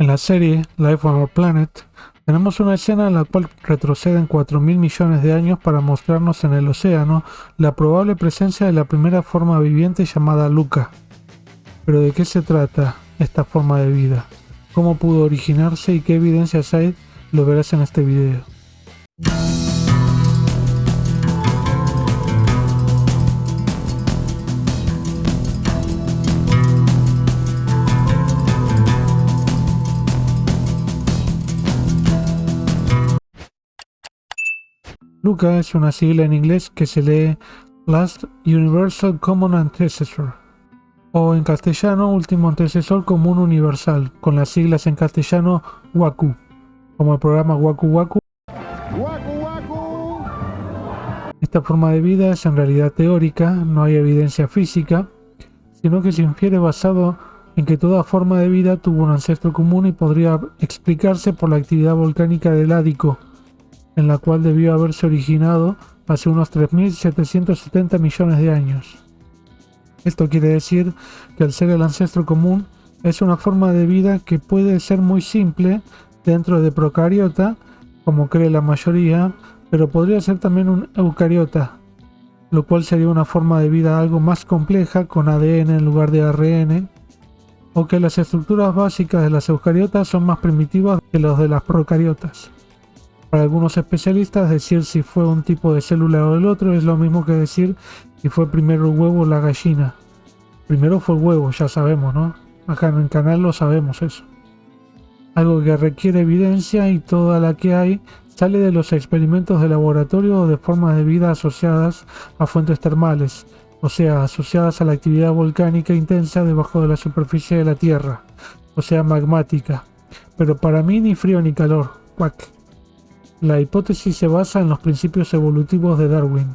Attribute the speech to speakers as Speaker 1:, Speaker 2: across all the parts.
Speaker 1: En la serie Life on Our Planet, tenemos una escena en la cual retroceden 4.000 millones de años para mostrarnos en el océano la probable presencia de la primera forma viviente llamada Luca. Pero ¿de qué se trata esta forma de vida? ¿Cómo pudo originarse y qué evidencias hay? Lo verás en este video. Luca es una sigla en inglés que se lee Last Universal Common Ancestor, o en castellano Último Antecesor Común Universal, con las siglas en castellano WACU, como el programa Waku Waku. Esta forma de vida es en realidad teórica, no hay evidencia física, sino que se infiere basado en que toda forma de vida tuvo un ancestro común y podría explicarse por la actividad volcánica del Ático, en la cual debió haberse originado hace unos 3.770 millones de años. Esto quiere decir que al ser el ancestro común es una forma de vida que puede ser muy simple dentro de procariota, como cree la mayoría, pero podría ser también un eucariota, lo cual sería una forma de vida algo más compleja con ADN en lugar de ARN, o que las estructuras básicas de las eucariotas son más primitivas que las de las procariotas. Para algunos especialistas, decir si fue un tipo de célula o el otro es lo mismo que decir si fue primero el huevo o la gallina. Primero fue el huevo, ya sabemos, ¿no? Acá en el canal lo sabemos eso. Algo que requiere evidencia y toda la que hay sale de los experimentos de laboratorio o de formas de vida asociadas a fuentes termales, o sea, asociadas a la actividad volcánica intensa debajo de la superficie de la Tierra, o sea, magmática. Pero para mí ni frío ni calor. ¡Cuac! La hipótesis se basa en los principios evolutivos de Darwin,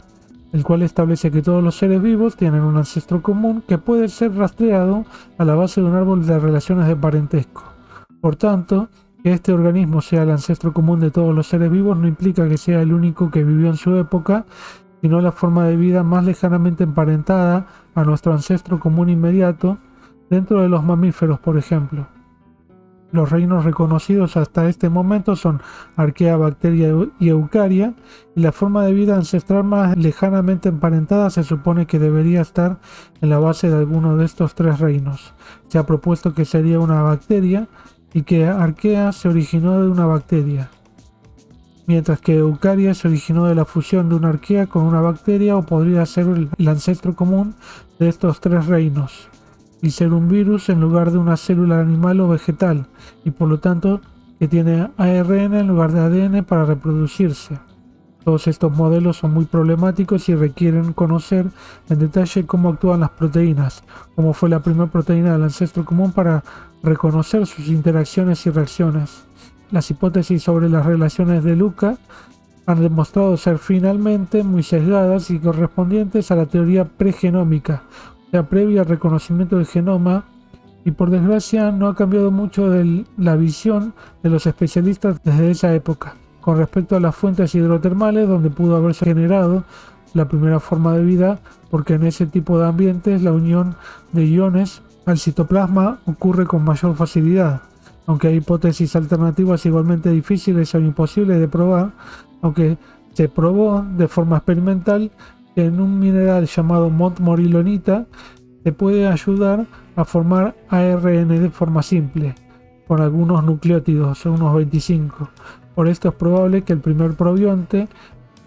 Speaker 1: el cual establece que todos los seres vivos tienen un ancestro común que puede ser rastreado a la base de un árbol de relaciones de parentesco. Por tanto, que este organismo sea el ancestro común de todos los seres vivos no implica que sea el único que vivió en su época, sino la forma de vida más lejanamente emparentada a nuestro ancestro común inmediato dentro de los mamíferos, por ejemplo. Los reinos reconocidos hasta este momento son Arquea, Bacteria y Eucaria, y la forma de vida ancestral más lejanamente emparentada se supone que debería estar en la base de alguno de estos tres reinos. Se ha propuesto que sería una bacteria y que Arquea se originó de una bacteria, mientras que Eucaria se originó de la fusión de una arquea con una bacteria, o podría ser el ancestro común de estos tres reinos y ser un virus en lugar de una célula animal o vegetal, y por lo tanto que tiene ARN en lugar de ADN para reproducirse. Todos estos modelos son muy problemáticos y requieren conocer en detalle cómo actúan las proteínas, cómo fue la primera proteína del ancestro común para reconocer sus interacciones y reacciones. Las hipótesis sobre las relaciones de Luca han demostrado ser finalmente muy sesgadas y correspondientes a la teoría pregenómica, o sea, previa al reconocimiento del genoma, y por desgracia no ha cambiado mucho la visión de los especialistas desde esa época, con respecto a las fuentes hidrotermales donde pudo haberse generado la primera forma de vida, porque en ese tipo de ambientes la unión de iones al citoplasma ocurre con mayor facilidad. Aunque hay hipótesis alternativas igualmente difíciles o imposibles de probar, aunque se probó de forma experimental que en un mineral llamado montmorillonita se puede ayudar a formar ARN de forma simple, con algunos nucleótidos, unos 25. Por esto es probable que el primer probionte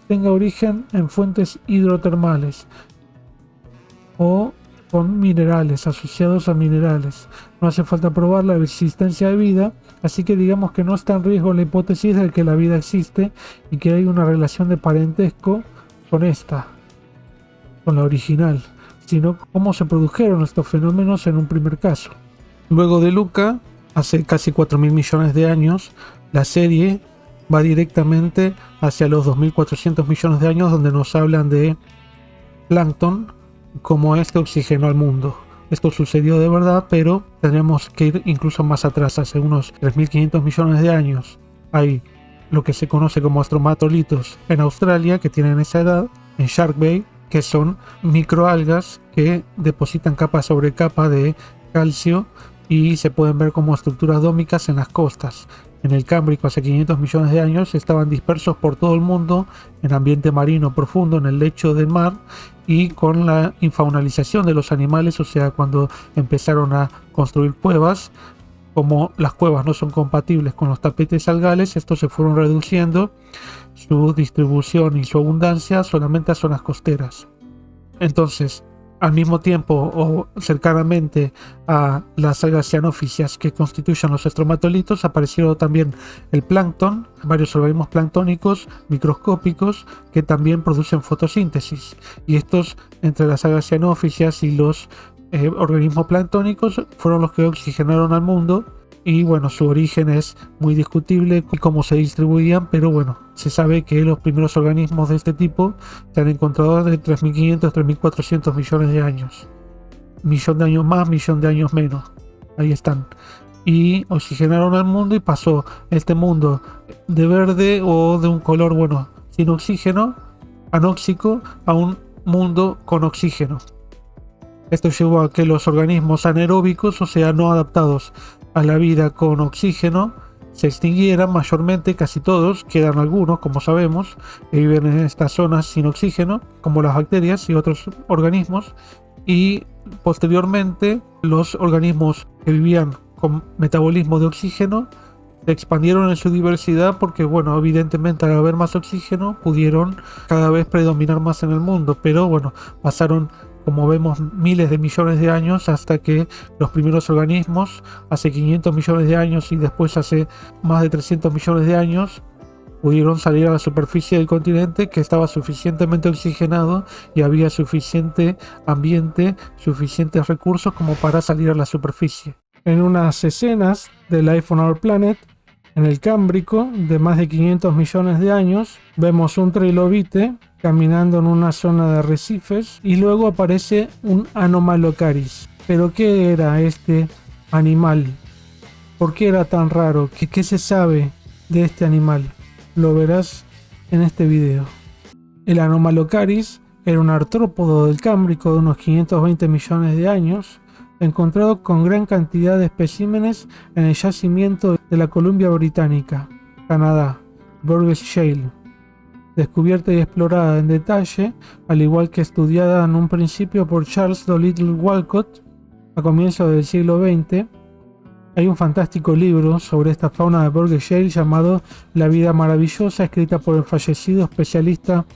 Speaker 1: tenga origen en fuentes hidrotermales o con minerales, asociados a minerales. No hace falta probar la existencia de vida, así que digamos que no está en riesgo la hipótesis de que la vida existe y que hay una relación de parentesco con esta, con la original, sino cómo se produjeron estos fenómenos en un primer caso. Luego de Luca, hace casi 4.000 millones de años, la serie va directamente hacia los 2.400 millones de años, donde nos hablan de plancton, como este oxigenó al mundo. Esto sucedió de verdad, pero tendremos que ir incluso más atrás, hace unos 3.500 millones de años. Hay lo que se conoce como astromatolitos en Australia, que tienen esa edad, en Shark Bay, que son microalgas que depositan capa sobre capa de calcio y se pueden ver como estructuras dómicas en las costas. En el Cámbrico, hace 500 millones de años, estaban dispersos por todo el mundo en ambiente marino profundo, en el lecho del mar, y con la infaunalización de los animales, o sea, cuando empezaron a construir cuevas, como las cuevas no son compatibles con los tapetes algales, estos se fueron reduciendo su distribución y su abundancia solamente a zonas costeras. Entonces, al mismo tiempo o cercanamente a las algas cianófitas que constituyen los estromatolitos, aparecieron también el plancton, varios organismos planctónicos microscópicos que también producen fotosíntesis. Y estos, entre las algas cianófitas y los organismos planctónicos, fueron los que oxigenaron al mundo. Y bueno, su origen es muy discutible y cómo se distribuían, pero bueno, se sabe que los primeros organismos de este tipo se han encontrado de 3.500 a 3.400 millones de años. Millón de años más, millón de años menos. Ahí están. Y oxigenaron al mundo y pasó este mundo de verde o de un color, bueno, sin oxígeno, anóxico, a un mundo con oxígeno. Esto llevó a que los organismos anaeróbicos, o sea, no adaptados a la vida con oxígeno, se extinguieran mayormente, casi todos, quedan algunos, como sabemos, que viven en estas zonas sin oxígeno, como las bacterias y otros organismos, y posteriormente los organismos que vivían con metabolismo de oxígeno se expandieron en su diversidad porque, bueno, evidentemente al haber más oxígeno pudieron cada vez predominar más en el mundo, pero bueno, pasaron, como vemos, miles de millones de años hasta que los primeros organismos, hace 500 millones de años y después hace más de 300 millones de años, pudieron salir a la superficie del continente, que estaba suficientemente oxigenado y había suficiente ambiente, suficientes recursos como para salir a la superficie. En unas escenas de Life on Our Planet, en el Cámbrico, de más de 500 millones de años, vemos un trilobite caminando en una zona de arrecifes y luego aparece un Anomalocaris. ¿Pero qué era este animal? ¿Por qué era tan raro? ¿Qué se sabe de este animal? Lo verás en este video. El Anomalocaris era un artrópodo del Cámbrico de unos 520 millones de años, encontrado con gran cantidad de especímenes en el yacimiento de la Columbia Británica, Canadá, Burgess Shale, descubierta y explorada en detalle, al igual que estudiada en un principio por Charles Dolittle Walcott a comienzos del siglo XX. Hay un fantástico libro sobre esta fauna de Burgess Shale llamado La vida maravillosa, escrita por el fallecido especialista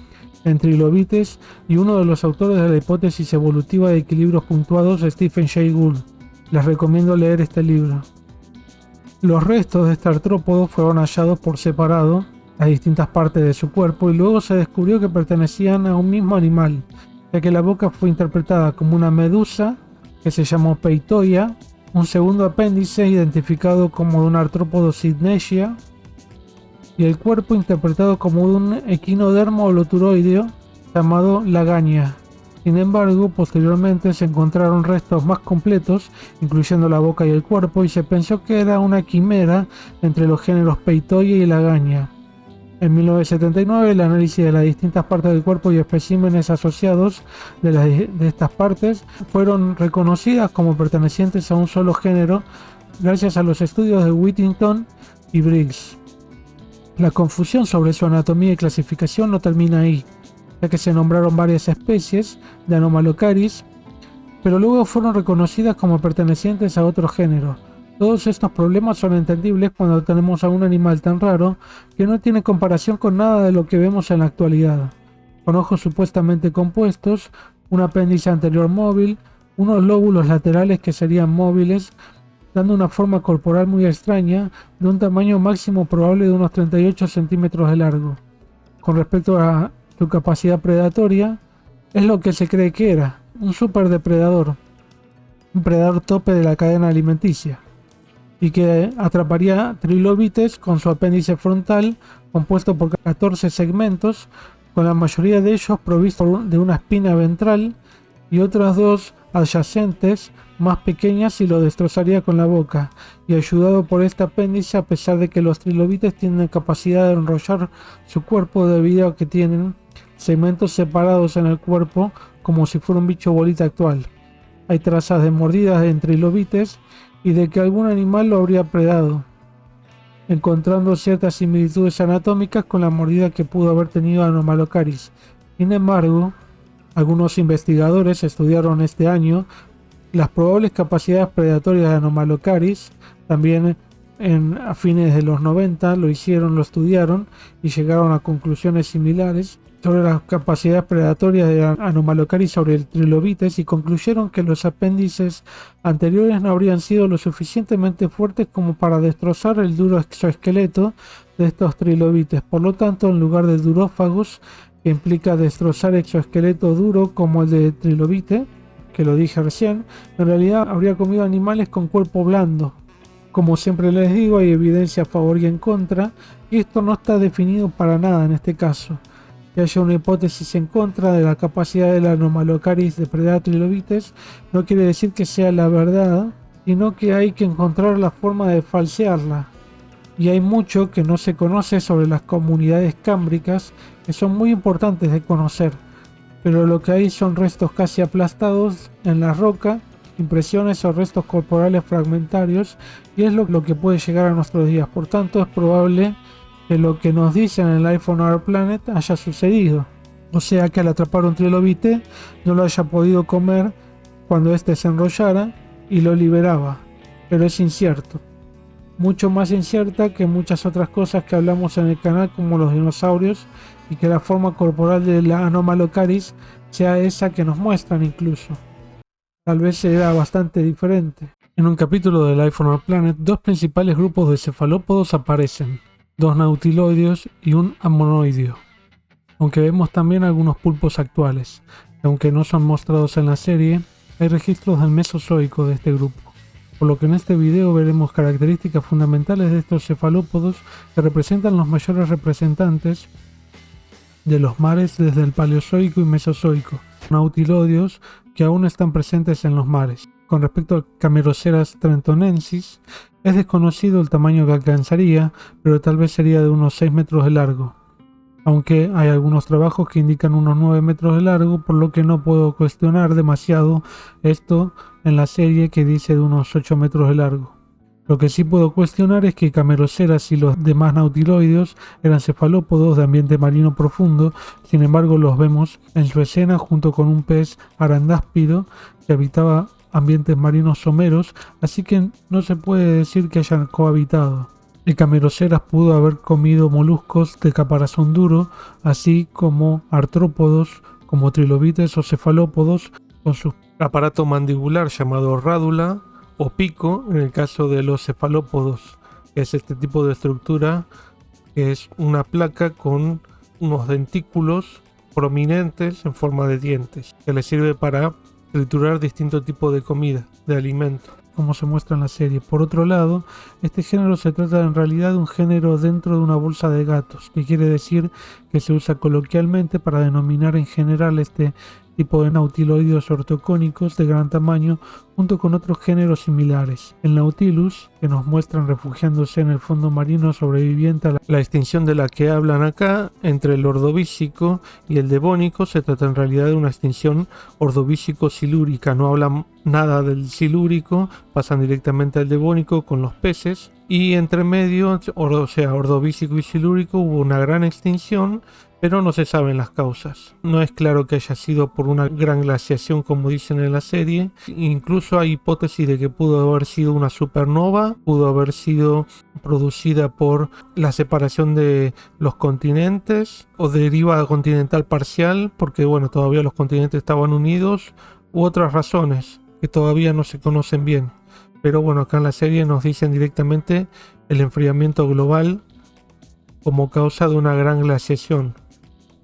Speaker 1: en trilobites y uno de los autores de la hipótesis evolutiva de equilibrios puntuados, Stephen Jay Gould. Les recomiendo leer este libro. Los restos de este artrópodo fueron hallados por separado a distintas partes de su cuerpo y luego se descubrió que pertenecían a un mismo animal, ya que la boca fue interpretada como una medusa que se llamó Peitoia, un segundo apéndice identificado como de un artrópodo Sydnesia, y el cuerpo interpretado como de un equinodermo holoturoideo llamado Lagania. Sin embargo, posteriormente se encontraron restos más completos, incluyendo la boca y el cuerpo, y se pensó que era una quimera entre los géneros Peitoia y Lagania. En 1979, el análisis de las distintas partes del cuerpo y especímenes asociados de estas partes fueron reconocidas como pertenecientes a un solo género gracias a los estudios de Whittington y Briggs. La confusión sobre su anatomía y clasificación no termina ahí, ya que se nombraron varias especies de Anomalocaris, pero luego fueron reconocidas como pertenecientes a otro género. Todos estos problemas son entendibles cuando tenemos a un animal tan raro que no tiene comparación con nada de lo que vemos en la actualidad, con ojos supuestamente compuestos, un apéndice anterior móvil, unos lóbulos laterales que serían móviles, dando una forma corporal muy extraña, de un tamaño máximo probable de unos 38 centímetros de largo. Con respecto a su capacidad predatoria, es lo que se cree que era, un superdepredador, un predador tope de la cadena alimenticia, y que atraparía trilobites con su apéndice frontal compuesto por 14 segmentos, con la mayoría de ellos provistos de una espina ventral y otras dos adyacentes más pequeñas, y lo destrozaría con la boca, y ayudado por este apéndice, a pesar de que los trilobites tienen capacidad de enrollar su cuerpo debido a que tienen segmentos separados en el cuerpo como si fuera un bicho bolita actual. Hay trazas de mordidas en trilobites y de que algún animal lo habría predado, encontrando ciertas similitudes anatómicas con la mordida que pudo haber tenido Anomalocaris. Sin embargo, algunos investigadores estudiaron este año las probables capacidades predatorias de Anomalocaris. También a fines de los 90 lo estudiaron y llegaron a conclusiones similares sobre las capacidades predatorias de Anomalocaris sobre el trilobites, y concluyeron que los apéndices anteriores no habrían sido lo suficientemente fuertes como para destrozar el duro exoesqueleto de estos trilobites. Por lo tanto, en lugar de durófagos, que implica destrozar exoesqueleto duro como el de trilobite, que lo dije recién, en realidad habría comido animales con cuerpo blando. Como siempre les digo, hay evidencia a favor y en contra, y esto no está definido para nada en este caso. Que haya una hipótesis en contra de la capacidad de la Anomalocaris de predar trilobites no quiere decir que sea la verdad, sino que hay que encontrar la forma de falsearla. Y hay mucho que no se conoce sobre las comunidades cámbricas, que son muy importantes de conocer, pero lo que hay son restos casi aplastados en la roca, impresiones o restos corporales fragmentarios, y es lo que puede llegar a nuestros días. Por tanto, es probable que lo que nos dicen en el iPhone Our Planet haya sucedido, o sea que al atrapar un trilobite no lo haya podido comer cuando éste se enrollara y lo liberaba, pero es incierto, mucho más incierta que muchas otras cosas que hablamos en el canal, como los dinosaurios, y que la forma corporal de la Anomalocaris sea esa que nos muestran incluso. Tal vez será bastante diferente. En un capítulo del iPhone Our Planet, dos principales grupos de cefalópodos aparecen, dos nautiloideos y un ammonoideo, aunque vemos también algunos pulpos actuales, que aunque no son mostrados en la serie, hay registros del Mesozoico de este grupo, por lo que en este video veremos características fundamentales de estos cefalópodos que representan los mayores representantes de los mares desde el Paleozoico y Mesozoico, nautiloideos que aún están presentes en los mares. Con respecto al Cameroceras trentonensis, es desconocido el tamaño que alcanzaría, pero tal vez sería de unos 6 metros de largo, aunque hay algunos trabajos que indican unos 9 metros de largo, por lo que no puedo cuestionar demasiado esto en la serie que dice de unos 8 metros de largo. Lo que sí puedo cuestionar es que Cameroceras y los demás nautiloideos eran cefalópodos de ambiente marino profundo. Sin embargo, los vemos en su escena junto con un pez arandáspido que habitaba ambientes marinos someros, así que no se puede decir que hayan cohabitado. El Cameroceras pudo haber comido moluscos de caparazón duro, así como artrópodos como trilobites o cefalópodos con su aparato mandibular llamado rádula o pico en el caso de los cefalópodos, que es este tipo de estructura, que es una placa con unos dentículos prominentes en forma de dientes, que le sirve para triturar distintos tipos de comida, de alimento, como se muestra en la serie. Por otro lado, este género se trata en realidad de un género dentro de una bolsa de gatos, que quiere decir que se usa coloquialmente para denominar en general este tipo de nautiloideos ortocónicos de gran tamaño, junto con otros géneros similares. El Nautilus, que nos muestran refugiándose en el fondo marino sobreviviente a la extinción de la que hablan acá, entre el Ordovícico y el Devónico, se trata en realidad de una extinción ordovícico-silúrica. No hablan nada del silúrico, pasan directamente al Devónico con los peces, y entre medio, o sea, ordovícico y silúrico, hubo una gran extinción, pero no se saben las causas. No es claro que haya sido por una gran glaciación como dicen en la serie. Incluso hay hipótesis de que pudo haber sido una supernova, pudo haber sido producida por la separación de los continentes o deriva continental parcial, porque bueno, todavía los continentes estaban unidos, u otras razones que todavía no se conocen bien. Pero bueno, acá en la serie nos dicen directamente el enfriamiento global como causa de una gran glaciación.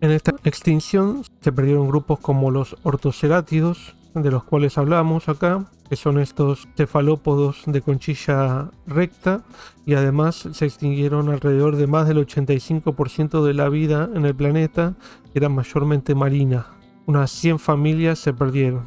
Speaker 1: En esta extinción se perdieron grupos como los ortocerátidos, de los cuales hablamos acá, que son estos cefalópodos de conchilla recta, y además se extinguieron alrededor de más del 85% de la vida en el planeta, que era mayormente marina. Unas 100 familias se perdieron.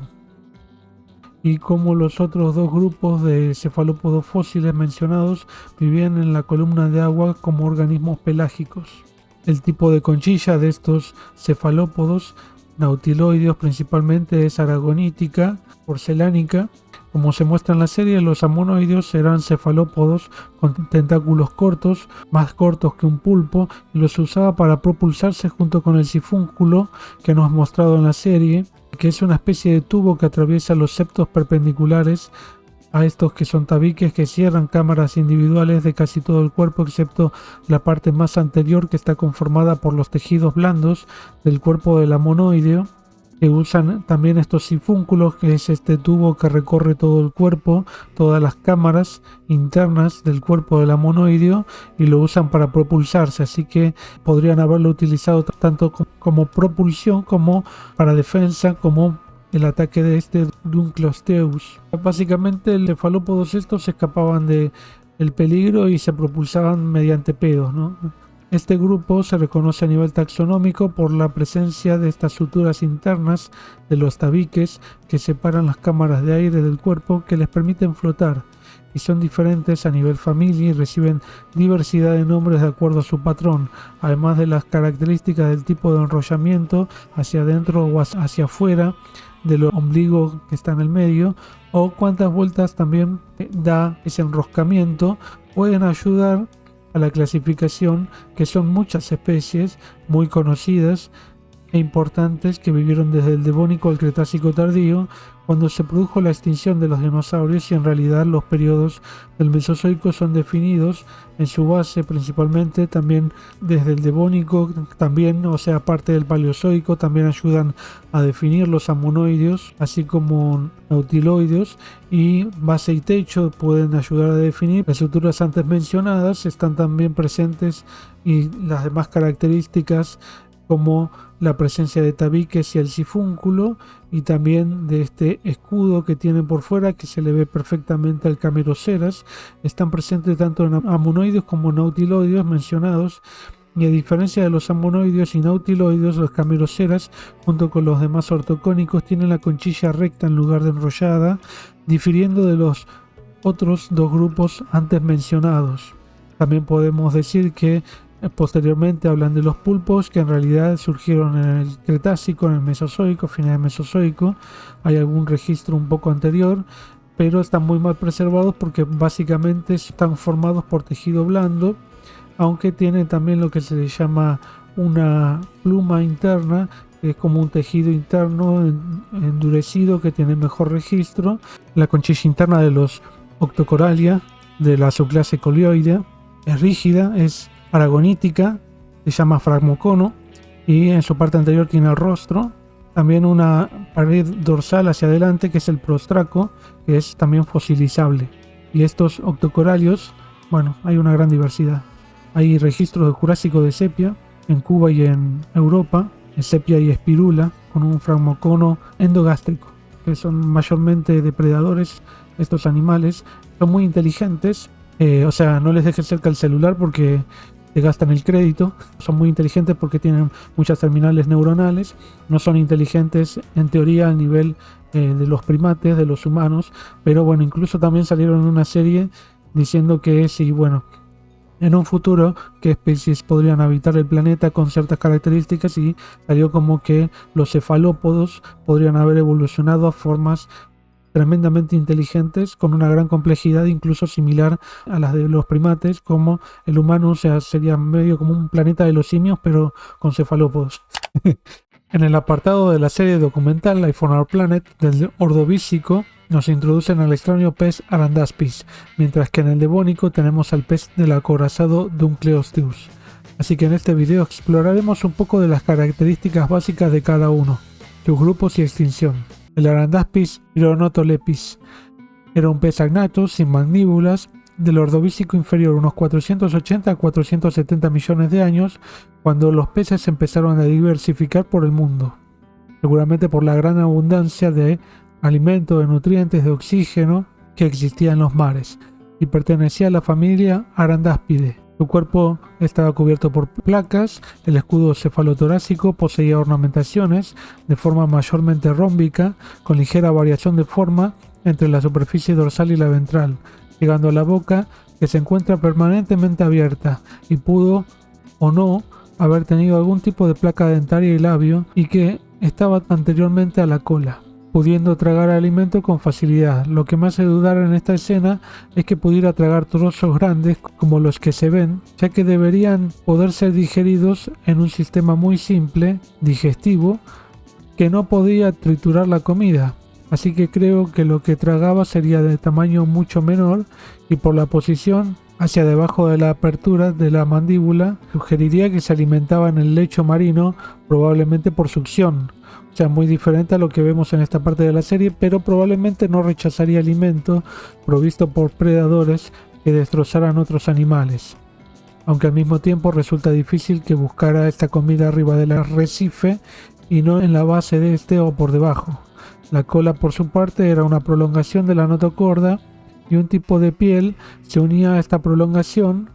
Speaker 1: Y como los otros dos grupos de cefalópodos fósiles mencionados vivían en la columna de agua como organismos pelágicos. El tipo de conchilla de estos cefalópodos nautiloideos principalmente es aragonítica, porcelánica, Como se muestra en la serie, los amonoideos eran cefalópodos con tentáculos cortos, más cortos que un pulpo, y los usaba para propulsarse junto con el sifúnculo que nos ha mostrado en la serie, que es una especie de tubo que atraviesa los septos perpendiculares a estos que son tabiques que cierran cámaras individuales de casi todo el cuerpo, excepto la parte más anterior, que está conformada por los tejidos blandos del cuerpo del amonoideo, que usan también estos sifúnculos, que es este tubo que recorre todo el cuerpo, todas las cámaras internas del cuerpo del amonoideo, y lo usan para propulsarse, así que podrían haberlo utilizado tanto como propulsión, como para defensa, como el ataque de este Dunkleosteus. Básicamente, los cefalópodos estos se escapaban del peligro y se propulsaban mediante pedos, ¿no? Este grupo se reconoce a nivel taxonómico por la presencia de estas suturas internas de los tabiques que separan las cámaras de aire del cuerpo, que les permiten flotar, y son diferentes a nivel familia y reciben diversidad de nombres de acuerdo a su patrón, además de las características del tipo de enrollamiento hacia adentro o hacia afuera del ombligo que está en el medio, o cuántas vueltas también da ese enroscamiento. Pueden ayudar a la clasificación, que son muchas especies muy conocidas e importantes que vivieron desde el Devónico al Cretácico tardío, cuando se produjo la extinción de los dinosaurios, y en realidad los periodos del Mesozoico son definidos en su base principalmente también desde el Devónico, también, o sea, parte del Paleozoico, también ayudan a definir los amonoideos, así como nautiloideos, y base y techo pueden ayudar a definir. Las estructuras antes mencionadas están también presentes, y las demás características como la presencia de tabiques y el sifúnculo, y también de este escudo que tienen por fuera, que se le ve perfectamente al Cameroceras, están presentes tanto en amonoideos como nautiloideos mencionados, y a diferencia de los amonoideos y nautiloideos, los Cameroceras, junto con los demás ortocónicos, tienen la conchilla recta en lugar de enrollada, difiriendo de los otros dos grupos antes mencionados. También podemos decir que posteriormente hablan de los pulpos, que en realidad surgieron en el Cretácico, en el Mesozoico, finales del Mesozoico. Hay algún registro un poco anterior, pero están muy mal preservados porque básicamente están formados por tejido blando, aunque tienen también lo que se le llama una pluma interna, que es como un tejido interno endurecido que tiene mejor registro. La conchilla interna de los Octocoralia, de la subclase Colioidea, es rígida, es aragonítica, se llama fragmocono, y en su parte anterior tiene el rostro, también una pared dorsal hacia adelante, que es el prostraco, que es también fosilizable. Y estos octocoralios, bueno, hay una gran diversidad. Hay registros de Jurásico de sepia en Cuba y en Europa, en sepia y espirula, con un fragmocono endogástrico, que son mayormente depredadores. Estos animales son muy inteligentes, o sea, no les dejes cerca el celular porque te gastan el crédito. Son muy inteligentes porque tienen muchas terminales neuronales. No son inteligentes en teoría al nivel de los primates, de los humanos, pero bueno, incluso también salieron en una serie diciendo que si, bueno, en un futuro qué especies podrían habitar el planeta con ciertas características, y salió como que los cefalópodos podrían haber evolucionado a formas tremendamente inteligentes con una gran complejidad, incluso similar a las de los primates, como el humano. O sea, sería medio como un planeta de los simios, pero con cefalópodos. En el apartado de la serie documental Life on Our Planet del Ordovícico, nos introducen al extraño pez Arandaspis, mientras que en el Devónico tenemos al pez del acorazado Dunkleosteus. Así que en este video exploraremos un poco de las características básicas de cada uno, sus grupos y extinción. El Arandaspis Hyronotolepis era un pez agnato sin mandíbulas del Ordovícico inferior, unos 480 a 470 millones de años, cuando los peces empezaron a diversificar por el mundo, seguramente por la gran abundancia de alimentos, de nutrientes, de oxígeno que existía en los mares, y pertenecía a la familia Arandaspidae. Su cuerpo estaba cubierto por placas, el escudo cefalotorácico poseía ornamentaciones de forma mayormente rómbica, con ligera variación de forma entre la superficie dorsal y la ventral, llegando a la boca, que se encuentra permanentemente abierta y pudo o no haber tenido algún tipo de placa dentaria y labio, y que estaba anteriormente a la cola. pudiendo tragar alimento con facilidad. Lo que me hace dudar en esta escena es que pudiera tragar trozos grandes como los que se ven, ya que deberían poder ser digeridos en un sistema muy simple, digestivo, que no podía triturar la comida. Así que creo que lo que tragaba sería de tamaño mucho menor, y por la posición hacia debajo de la apertura de la mandíbula sugeriría que se alimentaba en el lecho marino, probablemente por succión. O sea, muy diferente a lo que vemos en esta parte de la serie, pero probablemente no rechazaría alimento provisto por predadores que destrozaran otros animales. Aunque al mismo tiempo resulta difícil que buscara esta comida arriba del arrecife y no en la base de este o por debajo. La cola, por su parte, era una prolongación de la notocorda, y un tipo de piel se unía a esta prolongación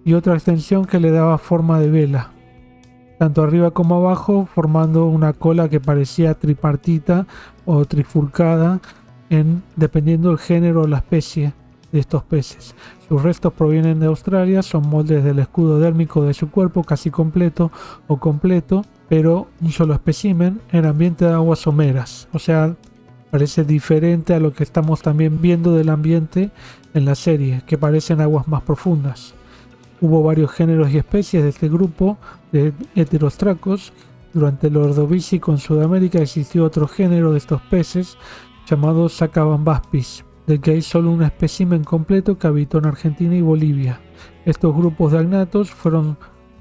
Speaker 1: y otra extensión que le daba forma de vela, tanto arriba como abajo, formando una cola que parecía tripartita o trifurcada dependiendo del género o la especie de estos peces. Sus restos provienen de Australia, son moldes del escudo dérmico de su cuerpo casi completo o completo, pero un solo espécimen en ambiente de aguas someras. O sea, parece diferente a lo que estamos también viendo del ambiente en la serie, que parecen aguas más profundas. Hubo varios géneros y especies de este grupo de heterostracos. Durante el Ordovícico en Sudamérica existió otro género de estos peces llamado Sacabambaspis, del que hay solo un espécimen completo que habitó en Argentina y Bolivia. Estos grupos de agnatos fueron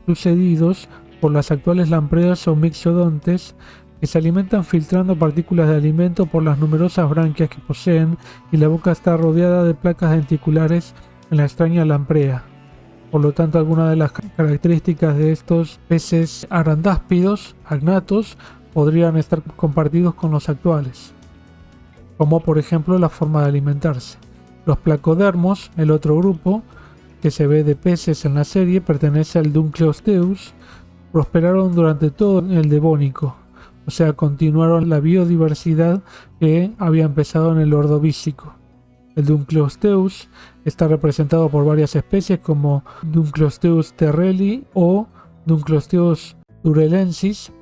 Speaker 1: sucedidos por las actuales lampreas o mixodontes, que se alimentan filtrando partículas de alimento por las numerosas branquias que poseen, y la boca está rodeada de placas denticulares en la extraña lamprea. Por lo tanto, algunas de las características de estos peces arandáspidos, agnatos, podrían estar compartidos con los actuales, como por ejemplo la forma de alimentarse. Los placodermos, el otro grupo que se ve de peces en la serie, pertenece al Dunkleosteus, prosperaron durante todo el Devónico, o sea, continuaron la biodiversidad que había empezado en el Ordovícico. El Dunkleosteus está representado por varias especies como Dunkleosteus terrelli o Dunkleosteus durelensis.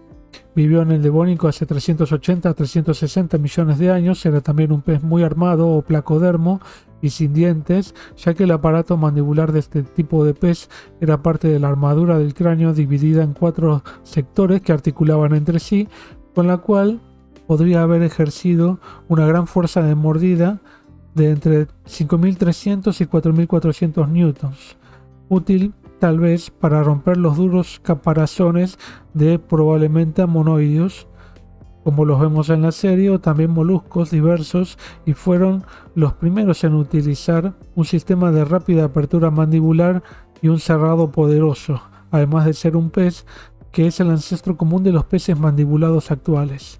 Speaker 1: Vivió en el Devónico hace 380 a 360 millones de años. Era también un pez muy armado o placodermo y sin dientes, ya que el aparato mandibular de este tipo de pez era parte de la armadura del cráneo, dividida en 4 sectores que articulaban entre sí, con la cual podría haber ejercido una gran fuerza de mordida de entre 5.300 y 4.400 newtons, útil tal vez para romper los duros caparazones de probablemente amonoideos, como los vemos en la serie, o también moluscos diversos, y fueron los primeros en utilizar un sistema de rápida apertura mandibular y un cerrado poderoso, además de ser un pez que es el ancestro común de los peces mandibulados actuales.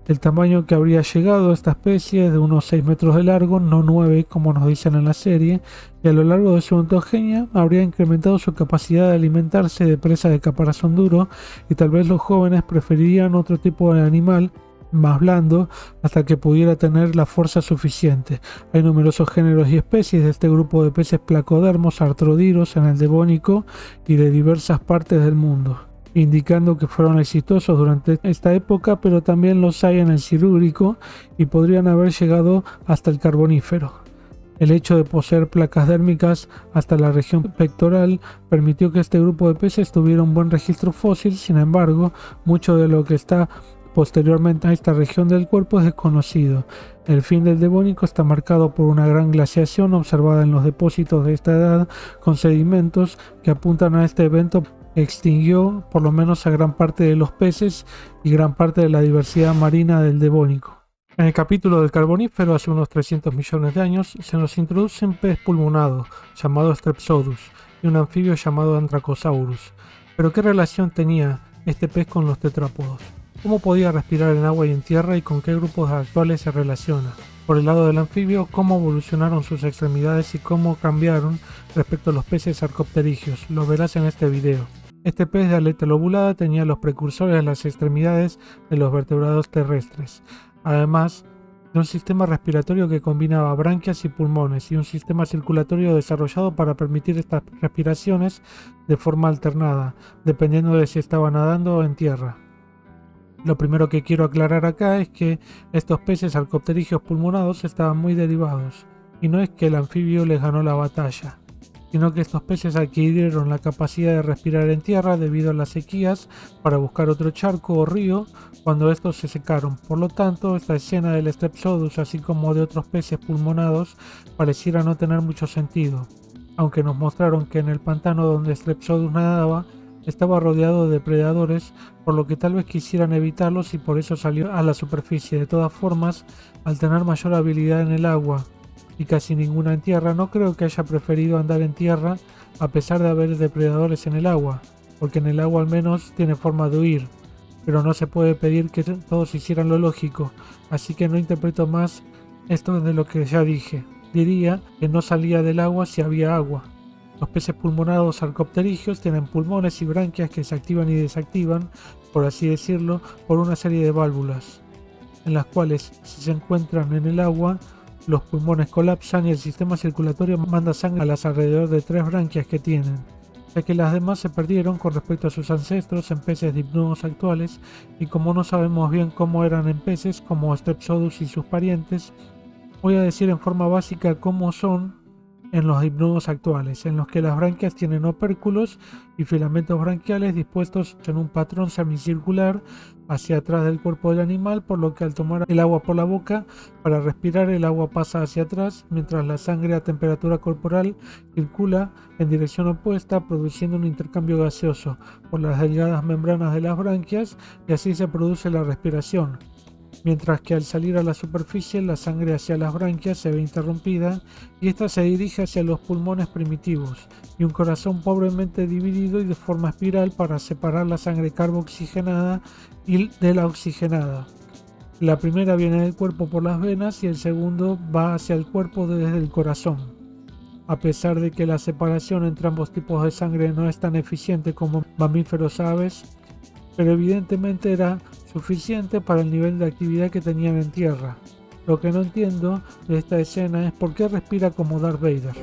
Speaker 1: El tamaño que habría llegado a esta especie es de unos 6 metros de largo, no 9 como nos dicen en la serie, y a lo largo de su ontogenia habría incrementado su capacidad de alimentarse de presa de caparazón duro, y tal vez los jóvenes preferirían otro tipo de animal más blando hasta que pudiera tener la fuerza suficiente. Hay numerosos géneros y especies de este grupo de peces placodermos artrodiros en el Devónico y de diversas partes del mundo, indicando que fueron exitosos durante esta época, pero también los hay en el Silúrico y podrían haber llegado hasta el Carbonífero. El hecho de poseer placas dérmicas hasta la región pectoral permitió que este grupo de peces tuviera un buen registro fósil. Sin embargo, mucho de lo que está posteriormente a esta región del cuerpo es desconocido. El fin del Devónico está marcado por una gran glaciación observada en los depósitos de esta edad, con sedimentos que apuntan a este evento. Extinguió por lo menos a gran parte de los peces y gran parte de la diversidad marina del Devónico. En el capítulo del Carbonífero, hace unos 300 millones de años, se nos introduce un pez pulmonado llamado Strepsodus y un anfibio llamado Antracosaurus. ¿Pero qué relación tenía este pez con los tetrápodos? ¿Cómo podía respirar en agua y en tierra, y con qué grupos actuales se relaciona? Por el lado del anfibio, ¿cómo evolucionaron sus extremidades y cómo cambiaron respecto a los peces arcopterigios? Lo verás en este video. Este pez de aleta lobulada tenía los precursores de las extremidades de los vertebrados terrestres, además de un sistema respiratorio que combinaba branquias y pulmones, y un sistema circulatorio desarrollado para permitir estas respiraciones de forma alternada, dependiendo de si estaba nadando o en tierra. Lo primero que quiero aclarar acá es que estos peces arcopterigios pulmonados estaban muy derivados, y no es que el anfibio les ganó la batalla, sino que estos peces adquirieron la capacidad de respirar en tierra debido a las sequías para buscar otro charco o río cuando estos se secaron. Por lo tanto, esta escena del Strepsodus, así como de otros peces pulmonados, pareciera no tener mucho sentido, aunque nos mostraron que en el pantano donde Strepsodus nadaba estaba rodeado de depredadores, por lo que tal vez quisieran evitarlos y por eso salió a la superficie. De todas formas, al tener mayor habilidad en el agua y casi ninguna en tierra, no creo que haya preferido andar en tierra a pesar de haber depredadores en el agua, porque en el agua al menos tiene forma de huir, pero no se puede pedir que todos hicieran lo lógico, así que no interpreto más esto de lo que ya dije. Diría que no salía del agua si había agua. Los peces pulmonados arcopterigios tienen pulmones y branquias que se activan y desactivan, por así decirlo, por una serie de válvulas, en las cuales, si se encuentran en el agua, los pulmones colapsan y el sistema circulatorio manda sangre a las alrededor de 3 branquias que tienen, ya que las demás se perdieron con respecto a sus ancestros en peces dipnudos actuales, y como no sabemos bien cómo eran en peces como Strepsodus y sus parientes, voy a decir en forma básica cómo son en los dipnudos actuales, en los que las branquias tienen opérculos y filamentos branquiales dispuestos en un patrón semicircular hacia atrás del cuerpo del animal, por lo que al tomar el agua por la boca para respirar, el agua pasa hacia atrás, mientras la sangre a temperatura corporal circula en dirección opuesta, produciendo un intercambio gaseoso por las delgadas membranas de las branquias, y así se produce la respiración. Mientras que al salir a la superficie, la sangre hacia las branquias se ve interrumpida y ésta se dirige hacia los pulmones primitivos y un corazón pobremente dividido y de forma espiral para separar la sangre carbooxigenada y de la oxigenada. La primera viene del cuerpo por las venas y el segundo va hacia el cuerpo desde el corazón. A pesar de que la separación entre ambos tipos de sangre no es tan eficiente como en mamíferos aves, pero evidentemente era suficiente para el nivel de actividad que tenían en tierra. Lo que no entiendo de esta escena es por qué respira como Darth Vader.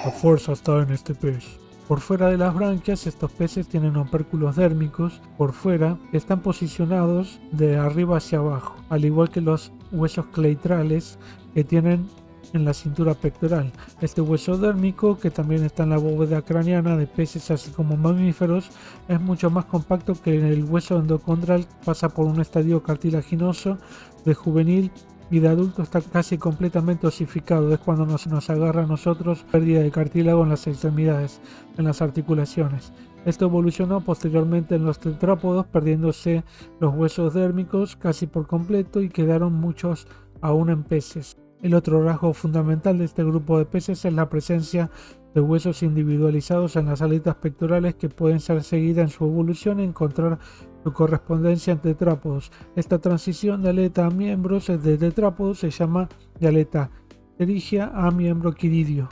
Speaker 1: La fuerza está en este pez. Por fuera de las branquias, estos peces tienen opérculos dérmicos por fuera que están posicionados de arriba hacia abajo, al igual que los huesos cleitrales que tienen en la cintura pectoral. Este hueso dérmico, que también está en la bóveda craneana de peces así como mamíferos, es mucho más compacto que el hueso endocondral. Pasa por un estadio cartilaginoso de juvenil y de adulto está casi completamente osificado. Es cuando nos agarra a nosotros pérdida de cartílago en las extremidades, en las articulaciones. Esto evolucionó posteriormente en los tetrápodos, perdiéndose los huesos dérmicos casi por completo y quedaron muchos aún en peces. El otro rasgo fundamental de este grupo de peces es la presencia de huesos individualizados en las aletas pectorales, que pueden ser seguidas en su evolución y encontrar su correspondencia en tetrápodos. Esta transición de aleta a miembros de tetrápodos se llama de aleta pterigia a miembro quiridio.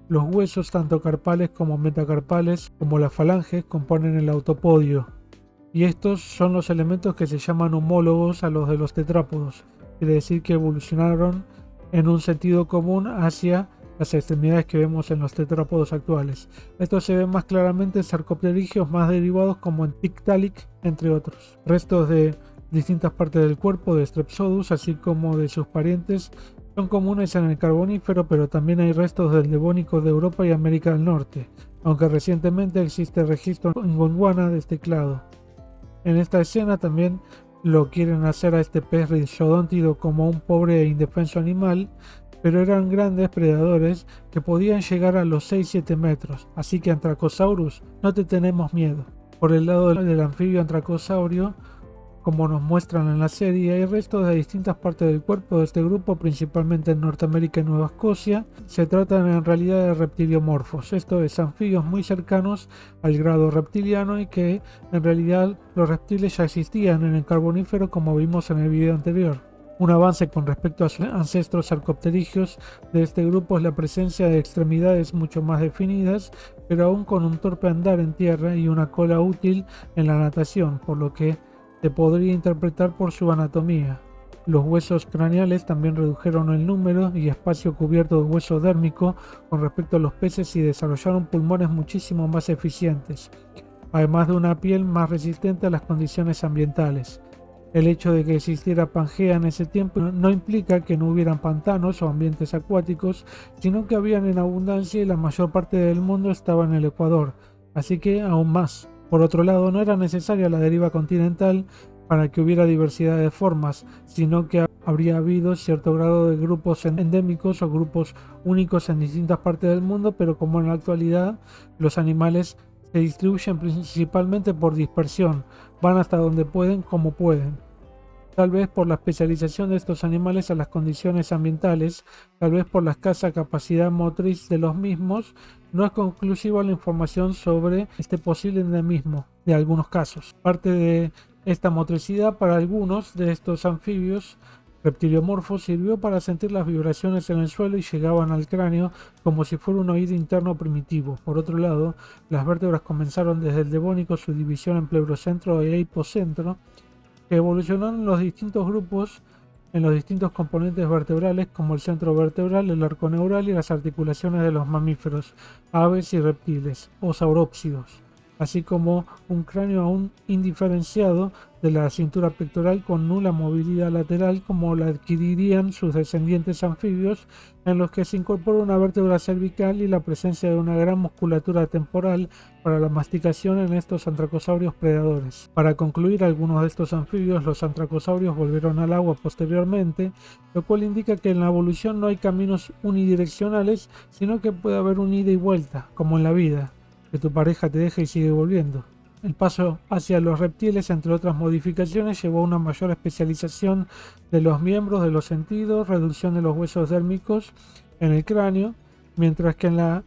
Speaker 1: Los huesos, tanto carpales como metacarpales, como las falanges, componen el autopodio, y estos son los elementos que se llaman homólogos a los de los tetrápodos. Quiere decir que evolucionaron en un sentido común hacia las extremidades que vemos en los tetrápodos actuales. Esto se ve más claramente en sarcopterigios más derivados como en Tiktaalik, entre otros. Restos de distintas partes del cuerpo de Strepsodus, así como de sus parientes, son comunes en el Carbonífero, pero también hay restos del Devónico de Europa y América del Norte, aunque recientemente existe registro en Gondwana de este clado. En esta escena también lo quieren hacer a este pez rizodóntido como un pobre e indefenso animal, pero eran grandes predadores que podían llegar a los 6-7 metros, así que Antracosaurus, no te tenemos miedo. Por el lado del anfibio antracosaurio, como nos muestran en la serie, hay restos de distintas partes del cuerpo de este grupo, principalmente en Norteamérica y Nueva Escocia. Se tratan en realidad de reptiliomorfos, esto es, anfibios muy cercanos al grado reptiliano, y que en realidad los reptiles ya existían en el Carbonífero, como vimos en el video anterior. Un avance con respecto a sus ancestros sarcopterigios de este grupo es la presencia de extremidades mucho más definidas, pero aún con un torpe andar en tierra y una cola útil en la natación, por lo que se podría interpretar por su anatomía. Los huesos craneales también redujeron el número y espacio cubierto de hueso dérmico con respecto a los peces y desarrollaron pulmones muchísimo más eficientes. además de una piel más resistente a las condiciones ambientales. El hecho de que existiera Pangea en ese tiempo no implica que no hubieran pantanos o ambientes acuáticos, sino que habían en abundancia y la mayor parte del mundo estaba en el Ecuador, así que aún más. Por otro lado, no era necesaria la deriva continental para que hubiera diversidad de formas, sino que habría habido cierto grado de grupos endémicos o grupos únicos en distintas partes del mundo, pero como en la actualidad los animales se distribuyen principalmente por dispersión, van hasta donde pueden como pueden. Tal vez por la especialización de estos animales a las condiciones ambientales, tal vez por la escasa capacidad motriz de los mismos, no es conclusiva la información sobre este posible endemismo de algunos casos. Parte de esta motricidad para algunos de estos anfibios reptiliomorfos sirvió para sentir las vibraciones en el suelo y llegaban al cráneo como si fuera un oído interno primitivo. Por otro lado, las vértebras comenzaron desde el Devónico su división en pleurocentro e hipocentro, que evolucionaron en los distintos grupos en los distintos componentes vertebrales como el centro vertebral, el arco neural y las articulaciones de los mamíferos, aves y reptiles o saurópsidos, así como un cráneo aún indiferenciado de la cintura pectoral con nula movilidad lateral como la adquirirían sus descendientes anfibios, en los que se incorpora una vértebra cervical y la presencia de una gran musculatura temporal para la masticación en estos antracosaurios predadores. Para concluir, algunos de estos anfibios, los antracosaurios, volvieron al agua posteriormente, lo cual indica que en la evolución no hay caminos unidireccionales, sino que puede haber un ida y vuelta, como en la vida, que tu pareja te deja y sigue volviendo. El paso hacia los reptiles, entre otras modificaciones, llevó a una mayor especialización de los miembros, de los sentidos, reducción de los huesos dérmicos en el cráneo, mientras que en la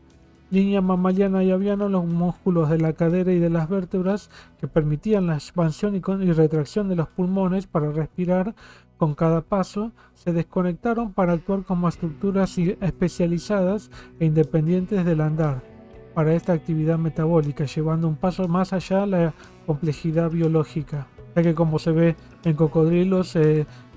Speaker 1: línea mamaliana y aviana los músculos de la cadera y de las vértebras que permitían la expansión y retracción de los pulmones para respirar con cada paso se desconectaron para actuar como estructuras especializadas e independientes del andar para esta actividad metabólica, llevando un paso más allá la complejidad biológica, ya que como se ve en cocodrilos